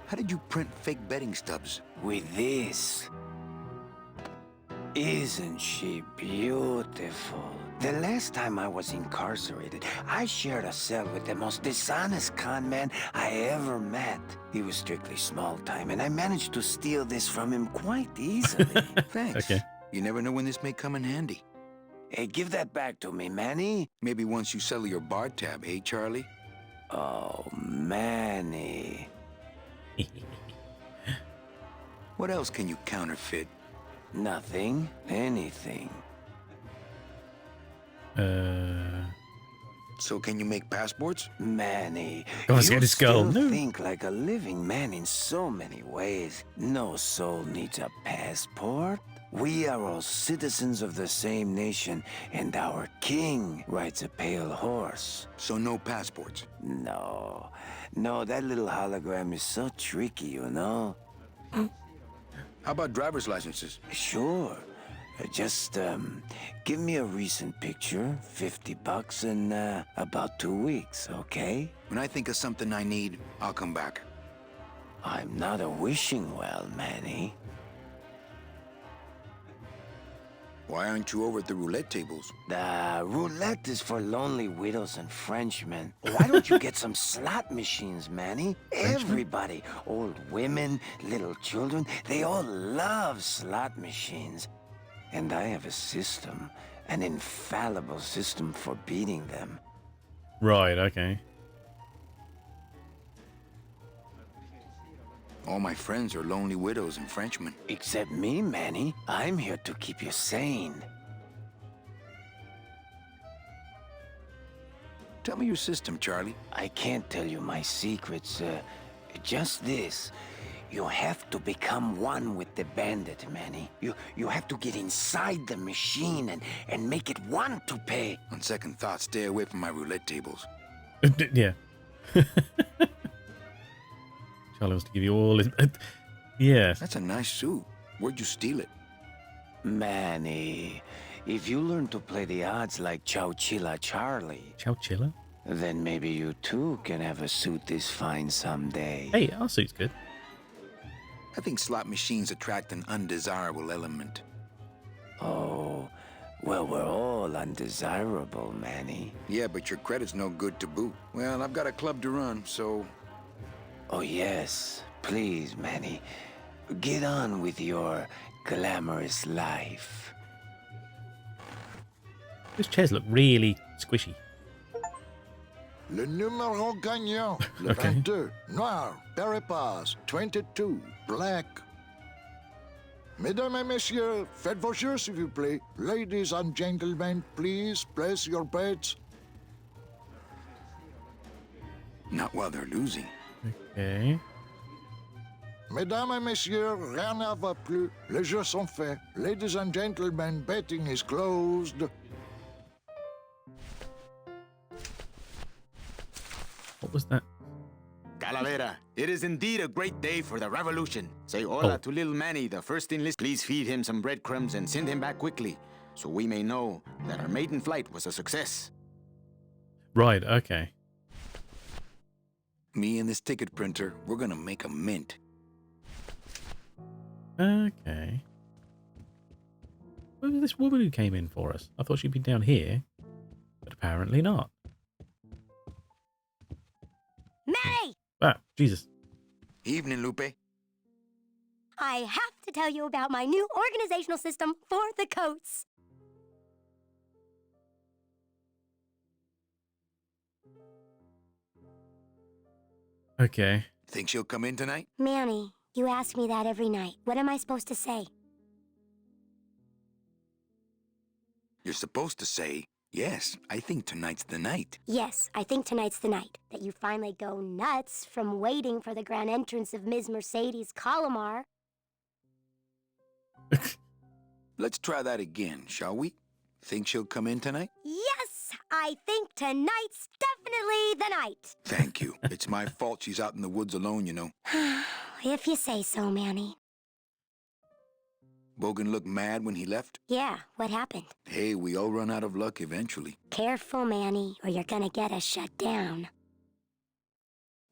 How did you print fake betting stubs? With this. Isn't she beautiful? The last time I was incarcerated, I shared a cell with the most dishonest con man I ever met. He was strictly small time, and I managed to steal this from him quite easily. Thanks. Okay. You never know when this may come in handy. Hey, give that back to me, Manny. Maybe once you settle your bar tab, eh, Charlie? Oh, Manny. What else can you counterfeit? Nothing. Anything. So can you make passports? Manny, Go on, you get his skull. still No. think like a living man in so many ways. No soul needs a passport. We are all citizens of the same nation, and our king rides a pale horse. So no passports. No, that little hologram is so tricky, you know? How about driver's licenses? Sure. Just, give me a recent picture, $50 in, about 2 weeks, okay? When I think of something I need, I'll come back. I'm not a wishing well, Manny. Why aren't you over at the roulette tables? The roulette is for lonely widows and Frenchmen. Why don't you get some slot machines, Manny? Everybody, old women, little children, they all love slot machines. And I have a system, an infallible system for beating them. Right, okay. All my friends are lonely widows and Frenchmen. Except me, Manny. I'm here to keep you sane. Tell me your system, Charlie. I can't tell you my secrets, just this. You have to become one with the bandit, Manny. You have to get inside the machine and make it want to pay. On second thought, stay away from my roulette tables. Yeah. Charlie wants to give you all his... Yes. That's a nice suit. Where'd you steal it? Manny, if you learn to play the odds like Chowchilla Charlie, Chowchilla? then maybe you too can have a suit this fine someday. Hey, our suit's good. I think slot machines attract an undesirable element. Oh, well, we're all undesirable, Manny. Yeah, but your credit's no good to boot. Well, I've got a club to run, so... Oh, yes. Please, Manny. Get on with your glamorous life. Those chairs look really squishy. Le numéro gagnant, le Okay. 22, noir, Peripass, 22, black. Mesdames et messieurs, faites vos jeux s'il vous plaît. Ladies and gentlemen, please place your bets. Not while they're losing. Okay. Mesdames et messieurs, rien ne va plus. Les jeux sont faits. Ladies and gentlemen, betting is closed. What was that? Calavera, it is indeed a great day for the revolution. Say hola Oh. to little Manny, the first enlist. Please feed him some breadcrumbs and send him back quickly, so we may know that our maiden flight was a success. Right, okay. Me and this ticket printer, we're gonna make a mint. Okay. Where was this woman who came in for us? I thought she'd be down here, but apparently not. Manny! Ah, Jesus. Evening, Lupe. I have to tell you about my new organizational system for the coats. Okay. Think she'll come in tonight? Manny, you ask me that every night. What am I supposed to say? You're supposed to say, yes, I think tonight's the night. Yes, I think tonight's the night that you finally go nuts from waiting for the grand entrance of Ms. Mercedes Colomar. Let's try that again, shall we? Think she'll come in tonight? Yes, I think tonight's definitely the night. Thank you. It's my fault she's out in the woods alone, you know. If you say so, Manny. Bogan looked mad when he left. Yeah, what happened? Hey, we all run out of luck eventually. Careful, Manny, or you're gonna get us shut down.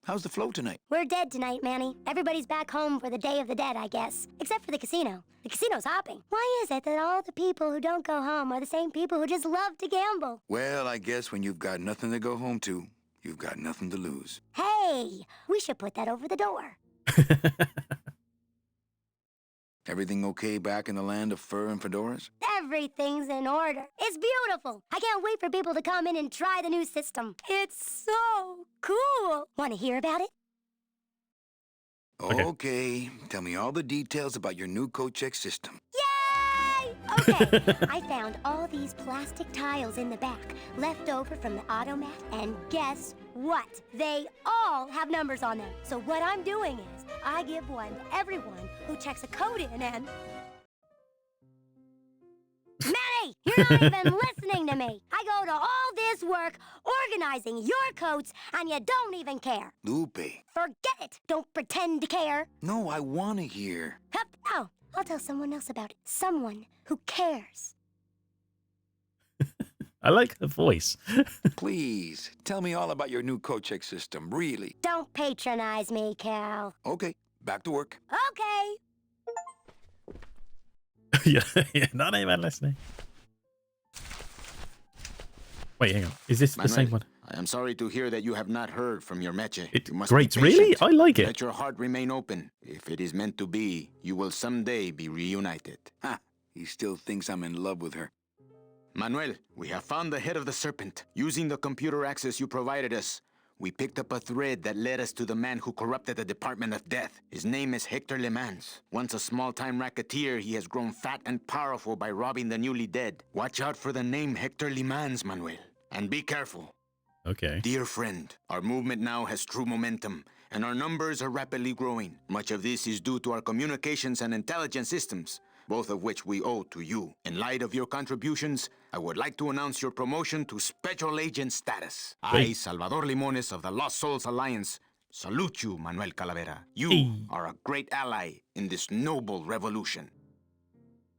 How's the flow tonight? We're dead tonight, Manny. Everybody's back home for the Day of the Dead, I guess. Except for the casino. The casino's hopping. Why is it that all the people who don't go home are the same people who just love to gamble? Well, I guess when you've got nothing to go home to, you've got nothing to lose. Hey, we should put that over the door. Everything okay back in the land of fur and fedoras? Everything's in order. It's beautiful. I can't wait for people to come in and try the new system. It's so cool. Want to hear about it? Okay. Okay, tell me all the details about your new coat check system. Yay! Okay, I found all these plastic tiles in the back, left over from the automat, and guess what? They all have numbers on them. So what I'm doing is, I give one to everyone who checks a code in and... Manny, you're not even listening to me. I go to all this work organizing your coats, and you don't even care. Lupe. Forget it. Don't pretend to care. No, I want to hear. Hup, no, I'll tell someone else about it. Someone who cares. I like her voice. Please, tell me all about your new coat check system, really. Don't patronize me, Cal. Okay, back to work. Okay. Yeah, not even listening. Wait, hang on. Is this the same one? I am sorry to hear that you have not heard from your meche. It You must great, be really? patient. I like it. Let your heart remain open. If it is meant to be, you will someday be reunited. Ha! He still thinks I'm in love with her. Manuel, we have found the head of the serpent. Using the computer access you provided us, we picked up a thread that led us to the man who corrupted the Department of Death. His name is Hector Le Mans. Once a small-time racketeer, he has grown fat and powerful by robbing the newly dead. Watch out for the name Hector Le Mans, Manuel. And be careful. Okay. Dear friend, our movement now has true momentum, and our numbers are rapidly growing. Much of this is due to our communications and intelligence systems, both of which we owe to you. In light of your contributions, I would like to announce your promotion to Special Agent status. I, Salvador Limones of the Lost Souls Alliance, salute you, Manuel Calavera. You are a great ally in this noble revolution.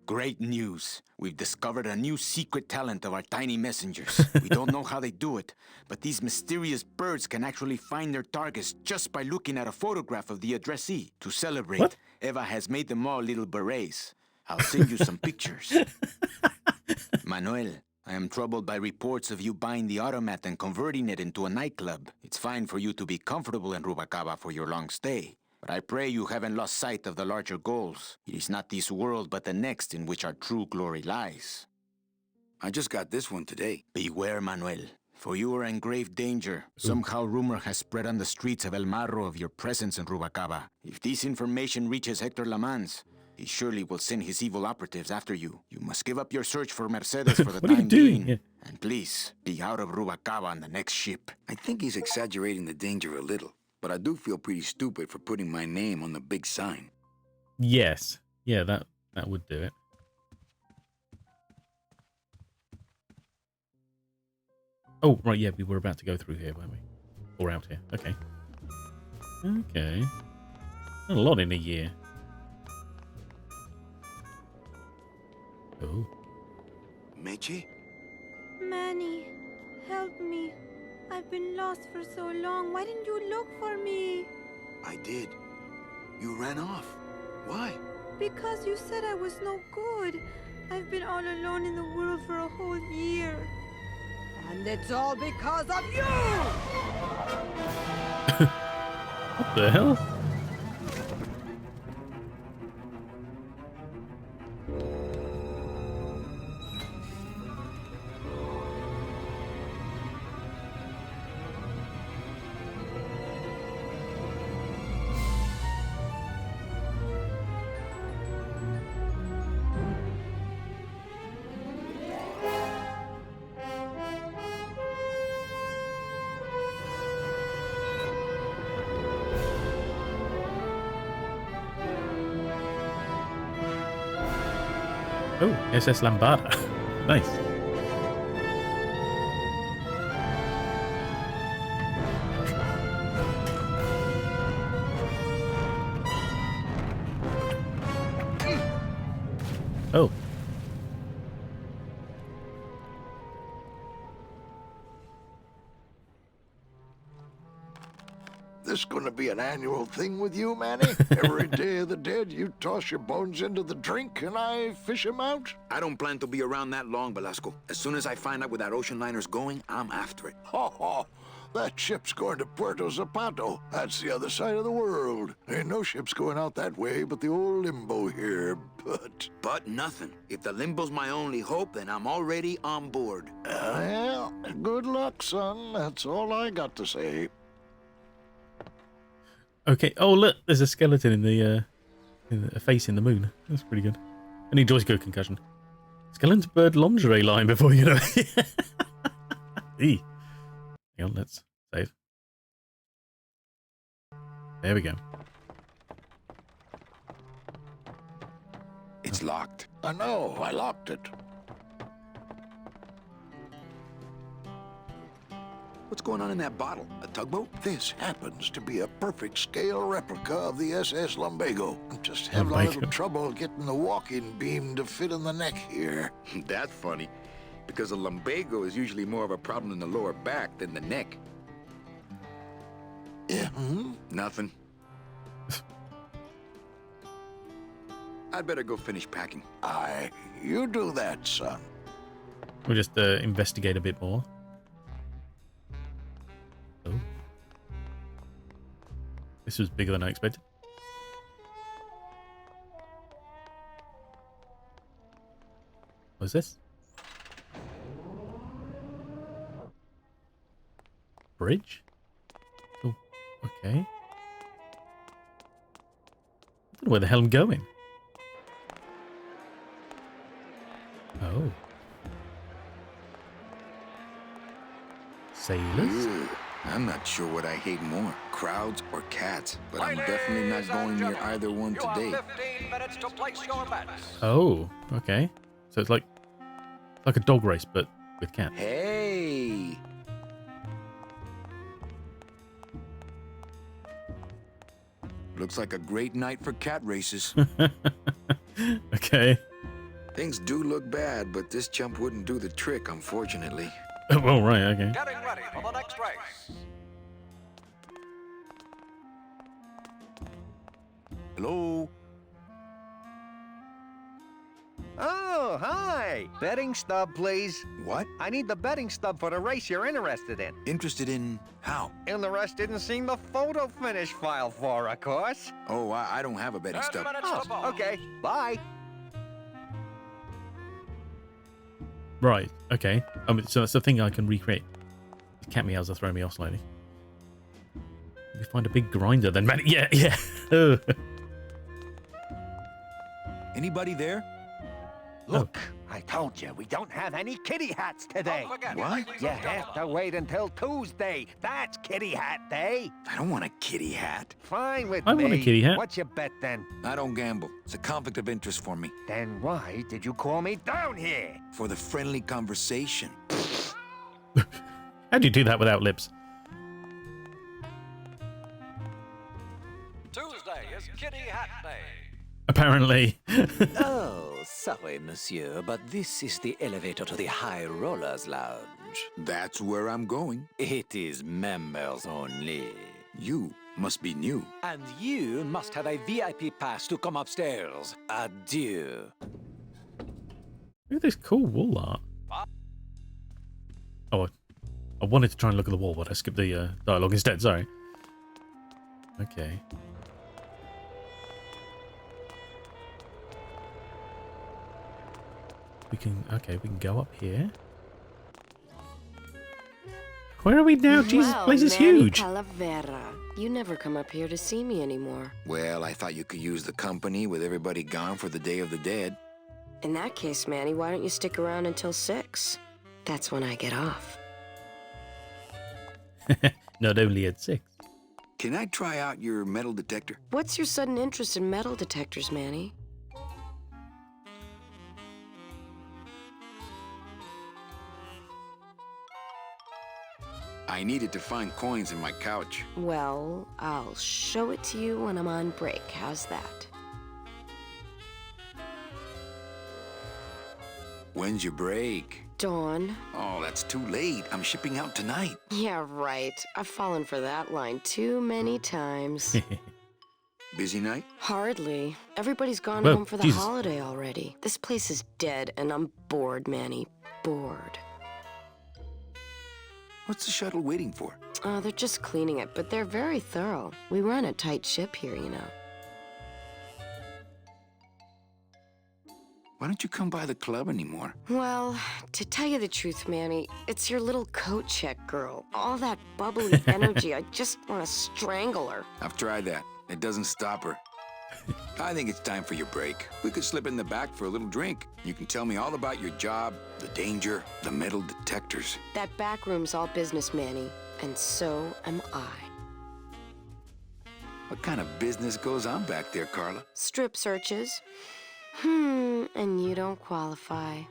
Great news. We've discovered a new secret talent of our tiny messengers. We don't know how they do it, but these mysterious birds can actually find their targets just by looking at a photograph of the addressee. To celebrate, What? Eva has made them all little berets. I'll send you some pictures. Manuel, I am troubled by reports of you buying the automat and converting it into a nightclub. It's fine for you to be comfortable in Rubacaba for your long stay, but I pray you haven't lost sight of the larger goals. It is not this world, but the next in which our true glory lies. I just got this one today. Beware, Manuel. For you are in grave danger. Somehow rumor has spread on the streets of El Marro of your presence in Rubacava. If this information reaches Hector Lamans, he surely will send his evil operatives after you. You must give up your search for Mercedes for the What are you time doing? being. Yeah. And please, be out of Rubacava on the next ship. I think he's exaggerating the danger a little, but I do feel pretty stupid for putting my name on the big sign. Yes. Yeah, that would do it. Oh, right, yeah, we were about to go through here, weren't we? Or out here. Okay. Okay. Not a lot in a year. Oh. Meche? Manny, help me. I've been lost for so long. Why didn't you look for me? I did. You ran off. Why? Because you said I was no good. I've been all alone in the world for a whole year. And it's all because of you! What the hell? Oh, SS Lambada. Nice. Oh. This gonna be an annual thing with you, Manny? Every Day of the Dead, you toss your bones into the drink and I fish 'em out? I don't plan to be around that long, Velasco. As soon as I find out where that ocean liner's going, I'm after it. Ho ho! That ship's going to Puerto Zapato. That's the other side of the world. Ain't no ships going out that way but the old limbo here, but... But nothing. If the limbo's my only hope, then I'm already on board. Well, good luck, son. That's all I got to say. Okay. Oh, look, there's a skeleton in the a face in the moon. That's pretty good. And he enjoys good concussion. Skeleton's bird lingerie line before you know it. Eee. Hang on, let's save. There we go. It's locked. I know, I locked it. What's going on in that bottle? A tugboat? This happens to be a perfect scale replica of the SS Lumbago. Just having a little trouble getting the walking beam to fit in the neck here. That's funny, because a lumbago is usually more of a problem in the lower back than the neck. Yeah, Nothing. I'd better go finish packing. Aye, you do that, son. We'll just investigate a bit more. Oh. This was bigger than I expected. What's this? Bridge? Oh, okay. I don't know where the hell I'm going. Oh. Sailors? Ugh, I'm not sure what I hate more, crowds or cats, but I'm definitely not going near either one today. 15 minutes to place your bets. Oh, okay. So it's like a dog race, but with cats. Hey! Looks like a great night for cat races. Okay. Things do look bad, but this jump wouldn't do the trick, unfortunately. Oh, right, okay. Getting ready for the next race. Hello? Oh, hi! Betting stub, please. What? I need the betting stub for the race you're interested in. Interested in how? Interested in seeing the photo finish file for, of course. Oh, I don't have a betting 10 stub. minutes to Oh, ball. okay. Bye. Right, okay. So that's the thing I can recreate. Cat meows are throwing me off slightly. We find a big grinder then, man. Yeah, yeah. Oh. Anybody there? Look, I told you, we don't have any kitty hats today. What? You have to wait until Tuesday. That's kitty hat day. I don't want a kitty hat. Fine with I me. want a kitty hat. What's your bet then? I don't gamble. It's a conflict of interest for me. Then why did you call me down here? For the friendly conversation. How do you do that without lips? Tuesday is Kitty Hat Day. Apparently. Oh, sorry, monsieur, but this is the elevator to the High Rollers Lounge. That's where I'm going. It is members only. You must be new. And you must have a VIP pass to come upstairs. Adieu. Look at this cool wall art. Oh, I wanted to try and look at the wall, but I skipped the dialogue instead, sorry. Okay. We can go up here. Where are we now? Jesus, this place is huge. Calavera, you never come up here to see me anymore. Well, I thought you could use the company with everybody gone for the Day of the Dead. In that case, Manny, why don't you stick around until 6? That's when I get off. Not only at 6. Can I try out your metal detector? What's your sudden interest in metal detectors, Manny? I needed to find coins in my couch. Well, I'll show it to you when I'm on break. How's that? When's your break? Dawn. Oh, that's too late. I'm shipping out tonight. Yeah, right. I've fallen for that line too many times. Busy night? Hardly. Everybody's gone Well, home for the Jesus. holiday already. This place is dead, and I'm bored, Manny. Bored. What's the shuttle waiting for? They're just cleaning it, but they're very thorough. We run a tight ship here, you know. Why don't you come by the club anymore? Well, to tell you the truth, Manny, it's your little coat check girl. All that bubbly energy, I just want to strangle her. I've tried that. It doesn't stop her. I think it's time for your break. We could slip in the back for a little drink. You can tell me all about your job, the danger, the metal detectors. That back room's all business, Manny, and so am I. What kind of business goes on back there, Carla? Strip searches. And you don't qualify.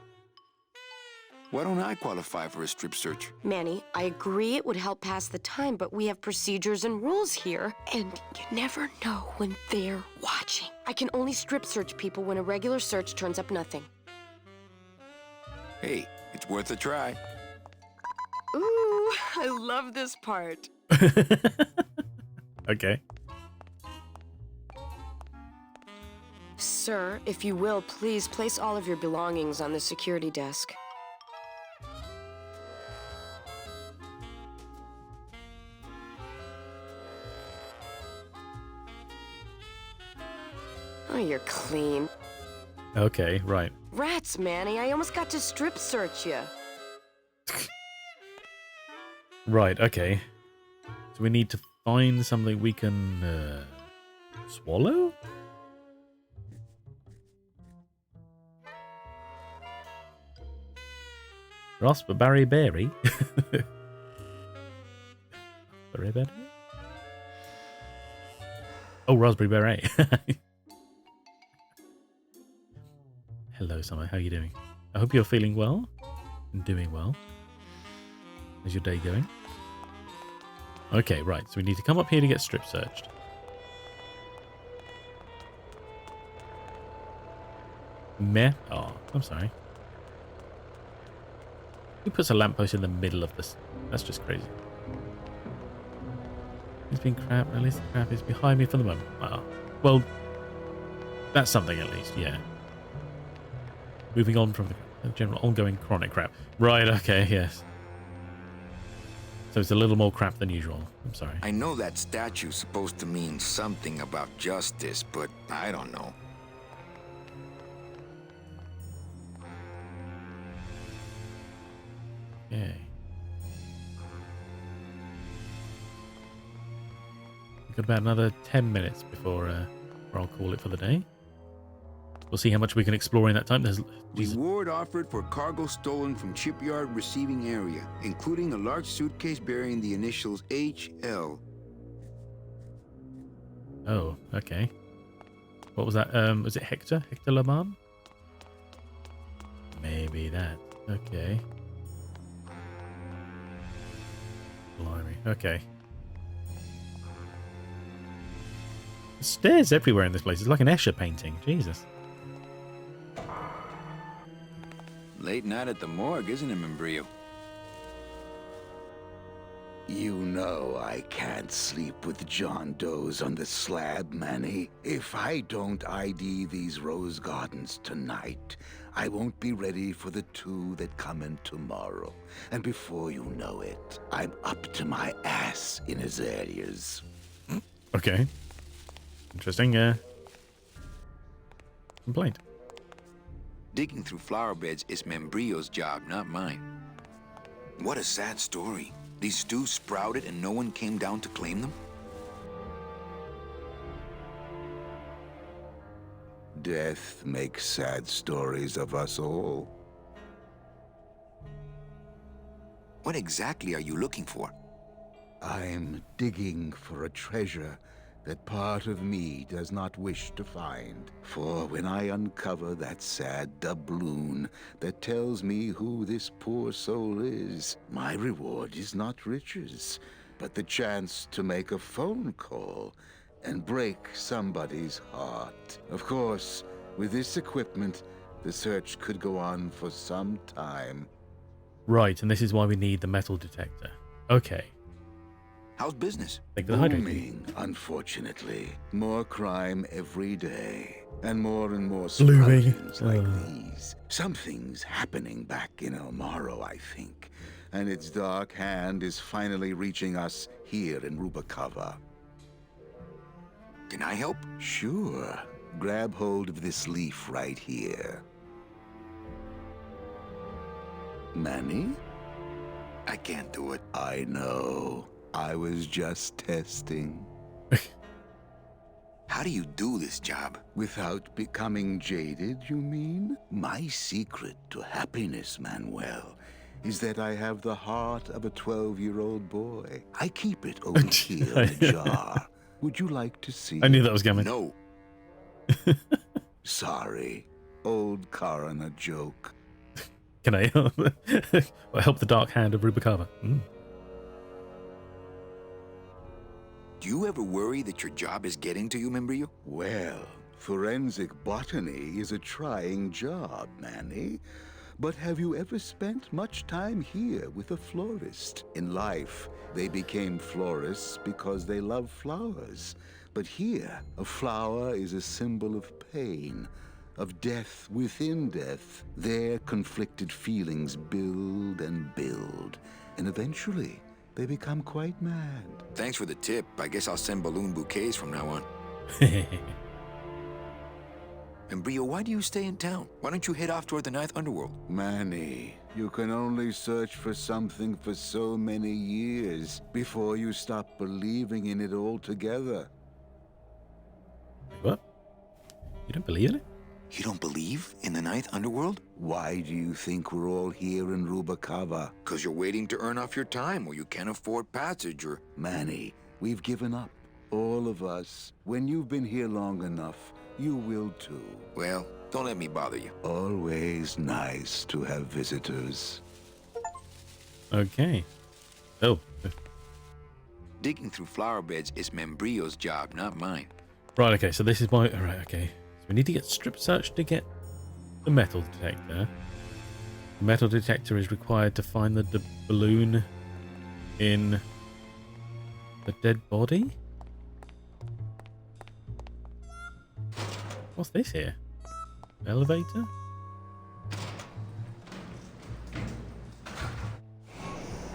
Why don't I qualify for a strip search? Manny, I agree it would help pass the time, but we have procedures and rules here, and you never know when they're watching. I can only strip search people when a regular search turns up nothing. Hey, it's worth a try. Ooh, I love this part. Okay. Sir, if you will, please place all of your belongings on the security desk. Oh, you're clean. Okay, right. Rats, Manny, I almost got to strip search you. Right, okay. So we need to find something we can swallow? Raspberry berry? Raspberry berry? Oh, raspberry beret. Hello, Summer. How are you doing? I hope you're feeling well and doing well. How's your day going? Okay, right. So we need to come up here to get strip searched. Meh. Oh, I'm sorry. Who puts a lamppost in the middle of this? That's just crazy. It's been crap. At least the crap is behind me for the moment. Oh. Well, that's something at least, yeah. Moving on from the general ongoing chronic crap. Right, okay, yes. So it's a little more crap than usual. I'm sorry. I know that statue's supposed to mean something about justice, but I don't know. Okay. We've got about another 10 minutes before I'll call it for the day. We'll see how much we can explore in that time. There's Reward offered for cargo stolen from shipyard receiving area, including a large suitcase bearing the initials HL. Oh, okay. What was that? Was it Hector? Hector Le Mans? Maybe that. Okay. Blimey. Okay. There's stairs everywhere in this place. It's like an Escher painting. Jesus. Late night at the morgue, isn't it, Membrillo? You know I can't sleep with John Doe's on the slab, Manny. If I don't ID these rose gardens tonight, I won't be ready for the 2 that come in tomorrow. And before you know it, I'm up to my ass in azaleas. Okay. Interesting, complaint. Digging through flower beds is Membrillo's job, not mine. What a sad story. These stews sprouted and no one came down to claim them? Death makes sad stories of us all. What exactly are you looking for? I'm digging for a treasure that part of me does not wish to find. For when I uncover that sad doubloon that tells me who this poor soul is, my reward is not riches, but the chance to make a phone call and break somebody's heart. Of course, with this equipment, the search could go on for some time. Right, and this is why we need the metal detector. Okay. How's business? Booming, unfortunately. More crime every day. And more Blooming. sproutings like these. Something's happening back in El Morro, I think. And its dark hand is finally reaching us here in Rubacava. Can I help? Sure. Grab hold of this leaf right here. Manny? I can't do it. I know. I was just testing. How do you do this job? Without becoming jaded, you mean? My secret to happiness, Manuel, is that I have the heart of a 12-year-old boy. I keep it over here in a jar. Would you like to see I knew that was coming. No. Sorry. Old coroner joke. Can I help the dark hand of Rubacava? Do you ever worry that your job is getting to you, Membrillo? Well, forensic botany is a trying job, Manny. But have you ever spent much time here with a florist? In life, they became florists because they love flowers. But here, a flower is a symbol of pain, of death within death. Their conflicted feelings build and build, and eventually, they become quite mad. Thanks for the tip. I guess I'll send balloon bouquets from now on. Membrillo, why do you stay in town? Why don't you head off toward the Ninth Underworld? Manny, you can only search for something for so many years before you stop believing in it altogether. What? You don't believe in it? You don't believe in the Ninth Underworld? Why do you think we're all here in Rubacava? 'Cause you're waiting to earn off your time, or you can't afford passage, or... Manny, we've given up. All of us. When you've been here long enough, you will too. Well, don't let me bother you. Always nice to have visitors. Okay. Oh. Digging through flower beds is Membrillo's job, not mine. Right, okay, so this is why... Alright, okay. So we need to get strip search to get the metal detector. The metal detector is required to find the balloon in the dead body? What's this here? Elevator?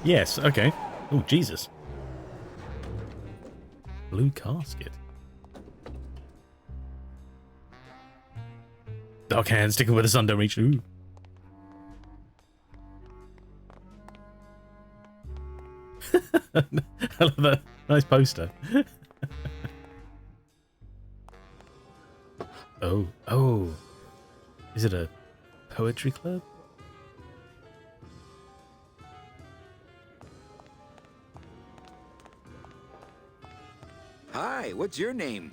Yes, okay. Oh, Jesus. Blue casket. Dark hand sticking where the sun don't reach. Ooh. I love that. Nice poster. Oh. Is it a poetry club? Hi, what's your name?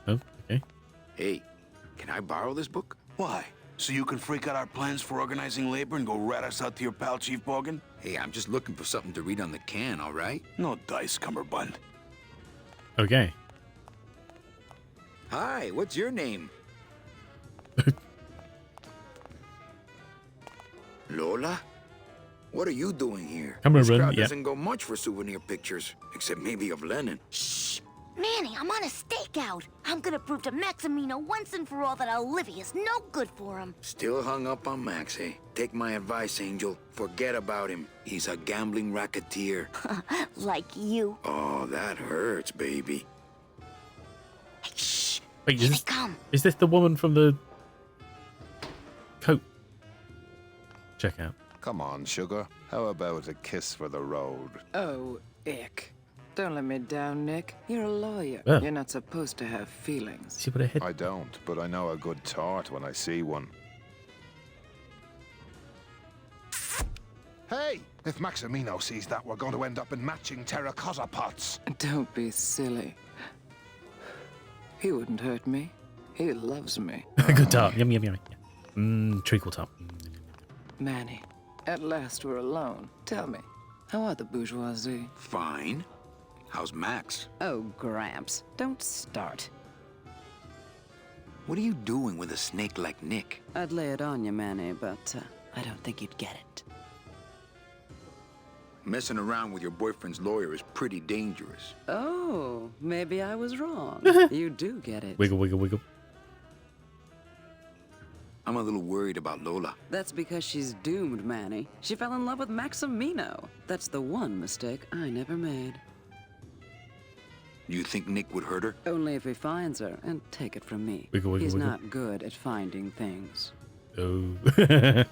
Oh, okay. Hey, can I borrow this book? Why? So you can freak out our plans for organizing labor and go rat us out to your pal, Chief Morgan? Hey, I'm just looking for something to read on the can, all right? No dice, Cumberbund. Okay. Hi, what's your name? Lola? What are you doing here? This crowd doesn't go much for souvenir pictures, except maybe of Lenin. Shh! Manny, I'm on a stakeout. I'm gonna prove to Maximino once and for all that Olivia's no good for him. Still hung up on Max, eh? Take my advice, Angel. Forget about him. He's a gambling racketeer. Like you. Oh, that hurts, baby. Hey, shh! Wait, Here they come. Is this the woman from the coat checkout? Come on, sugar. How about a kiss for the road? Oh, ick. Don't let me down, Nick. You're a lawyer. Oh. You're not supposed to have feelings. See what I hit? I don't, but I know a good tart when I see one. Hey! If Maximino sees that, we're going to end up in matching terracotta pots. Don't be silly. He wouldn't hurt me. He loves me. Good tart. Yum, yum, yum. Treacle top. Manny, at last we're alone. Tell me, how are the bourgeoisie? Fine. How's Max? Oh, Gramps, don't start. What are you doing with a snake like Nick? I'd lay it on you, Manny, but I don't think you'd get it. Messing around with your boyfriend's lawyer is pretty dangerous. Oh, maybe I was wrong. You do get it. Wiggle, wiggle, wiggle. I'm a little worried about Lola. That's because she's doomed, Manny. She fell in love with Maximino. That's the one mistake I never made. You think Nick would hurt her? Only if he finds her, and take it from me. Wiggle, wiggle, He's wiggle. not good at finding things. Oh.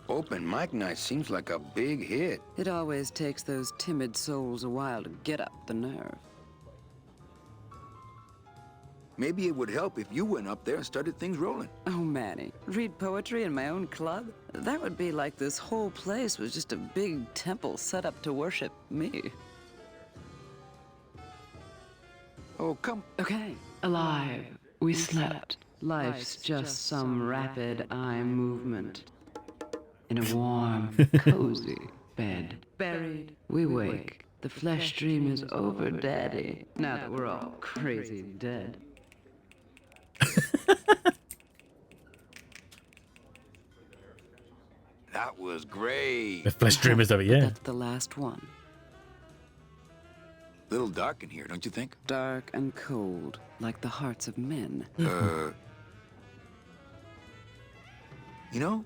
Open mic night seems like a big hit. It always takes those timid souls a while to get up the nerve. Maybe it would help if you went up there and started things rolling. Oh, Manny, read poetry in my own club? That would be like this whole place was just a big temple set up to worship me. Oh, come. Okay. Alive. We slept. Life's just some rapid eye movement. In a warm, cozy bed. Buried. We wake. The flesh dream is over, Daddy. Now that we're all crazy dead. That was great. The flesh dream is over, yeah. That's the last one. Little dark in here, don't you think? Dark and cold, like the hearts of men. You know,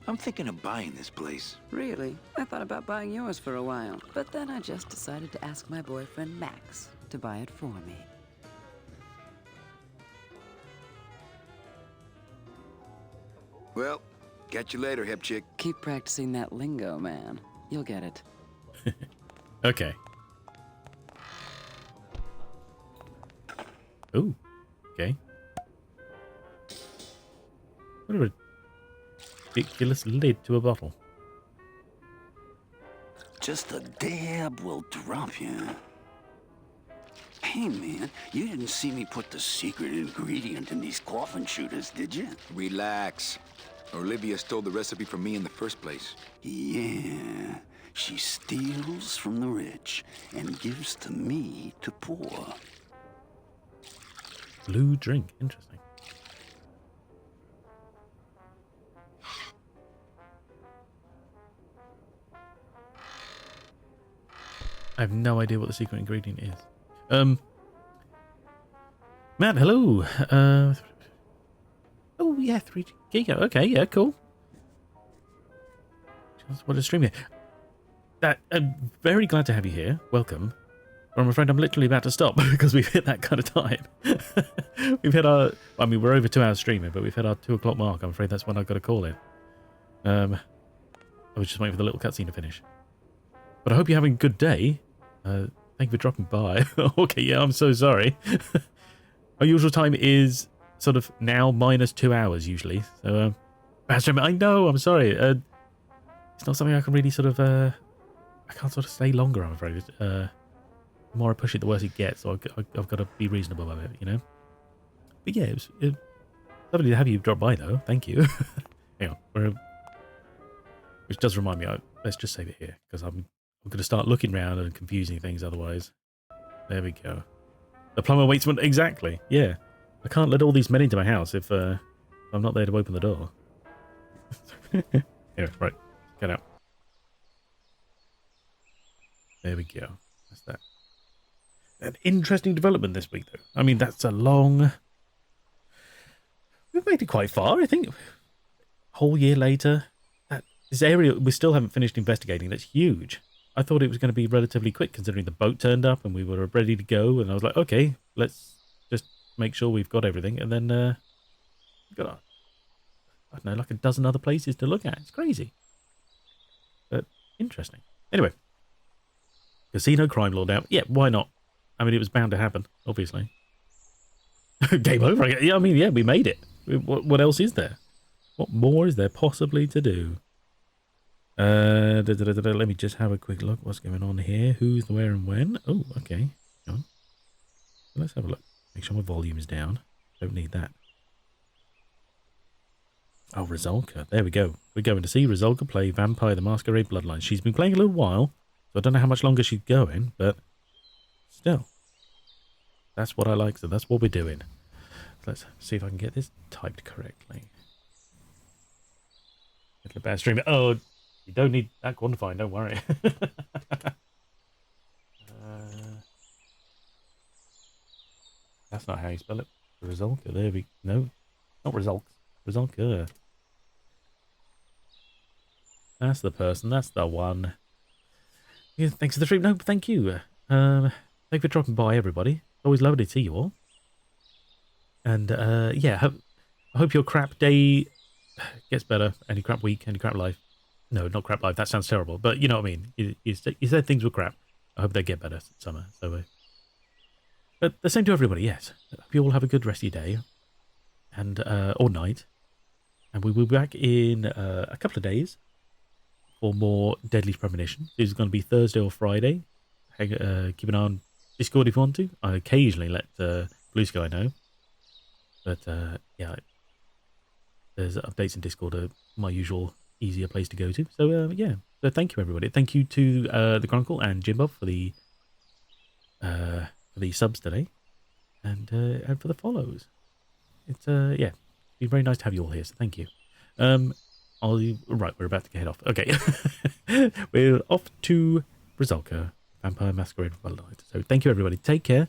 I'm thinking of buying this place. Really? I thought about buying yours for a while, but then I just decided to ask my boyfriend Max to buy it for me. Well, catch you later, hip chick. Keep practicing that lingo, man. You'll get it. Okay. Ooh. Okay. What a ridiculous lid to a bottle. Just a dab will drop you. Hey, man, you didn't see me put the secret ingredient in these coffin shooters, did you? Relax. Olivia stole the recipe from me in the first place. Yeah, she steals from the rich and gives to me to poor. Blue drink. Interesting. I have no idea what the secret ingredient is. Matt, hello. Oh yeah, 3 Giga. Okay, yeah, cool. Just what a stream here. I'm very glad to have you here. Welcome. But I'm afraid I'm literally about to stop because we've hit that kind of time. We've hit our. I mean, we're over 2 hours streaming, but we've hit our 2 o'clock mark. I'm afraid that's when I've got to call in. I was just waiting for the little cutscene to finish. But I hope you're having a good day. Thank you for dropping by. Okay, yeah, I'm so sorry. Our usual time is sort of now minus 2 hours usually. So, I know, I'm sorry. It's not something I can really sort of, I can't sort of stay longer, I'm afraid. The more I push it, the worse it gets. So I've got to be reasonable about it, you know? But yeah, it was lovely to have you drop by, though. Thank you. Hang on. Which does remind me, let's just save it here, because I'm going to start looking around and confusing things otherwise. There we go. The plumber waits one, exactly, yeah. I can't let all these men into my house if I'm not there to open the door. Anyway, right, get out. There we go. That's that. An interesting development this week, though. I mean, that's a long... We've made it quite far, I think. A whole year later. This area we still haven't finished investigating. That's huge. I thought it was going to be relatively quick, considering the boat turned up and we were ready to go. And I was like, okay, let's just make sure we've got everything. And then we've got, I don't know, like a dozen other places to look at. It's crazy. But interesting. Anyway. Casino crime lord out. Yeah, why not? I mean, it was bound to happen, obviously. Game over. Yeah, I mean, yeah, we made it. What else is there? What more is there possibly to do? Let me just have a quick look. What's going on here? Who's the where and when? Oh, okay. Hang on. Let's have a look. Make sure my volume is down. Don't need that. Oh, Rizalka. There we go. We're going to see Rizalka play Vampire the Masquerade Bloodlines. She's been playing a little while, so I don't know how much longer she's going, but still. That's what I like, so that's what we're doing. Let's see if I can get this typed correctly. Little bad stream. Oh, you don't need that quantifying, don't worry. That's not how you spell it. Rizalka, there we no, not results. Rizalka. That's the person, that's the one. Yeah, thanks for the stream. No, thank you. Thank you for dropping by, everybody. Always lovely to see you all. And yeah, I hope your crap day gets better. Any crap week, any crap life. No, not crap life. That sounds terrible. But you know what I mean. You said things were crap. I hope they get better summer. So, but the same to everybody. Yes. I hope you all have a good rest of your day, and or night. And we will be back in a couple of days for more Deadly Premonition. This is going to be Thursday or Friday. Keep an eye on Discord if you want to. I occasionally let Blue Sky know. But yeah, there's updates in Discord. My usual easier place to go to. So yeah, so thank you everybody. Thank you to the Chronicle and Jimbob for the subs today, and for the follows. It's yeah, it's been very nice to have you all here. So thank you. Right, we're about to head off. Okay, we're off to Rizalka, Vampire Masquerade Bloodlines. So thank you everybody. Take care,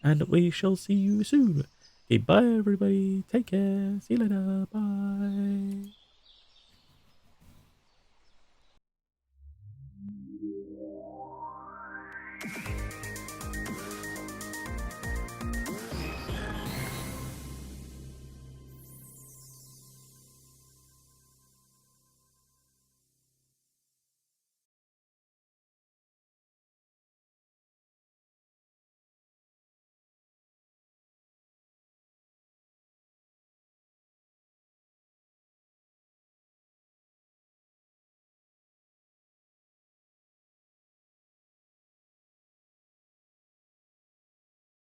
and we shall see you soon. Okay, bye everybody. Take care. See you later. Bye.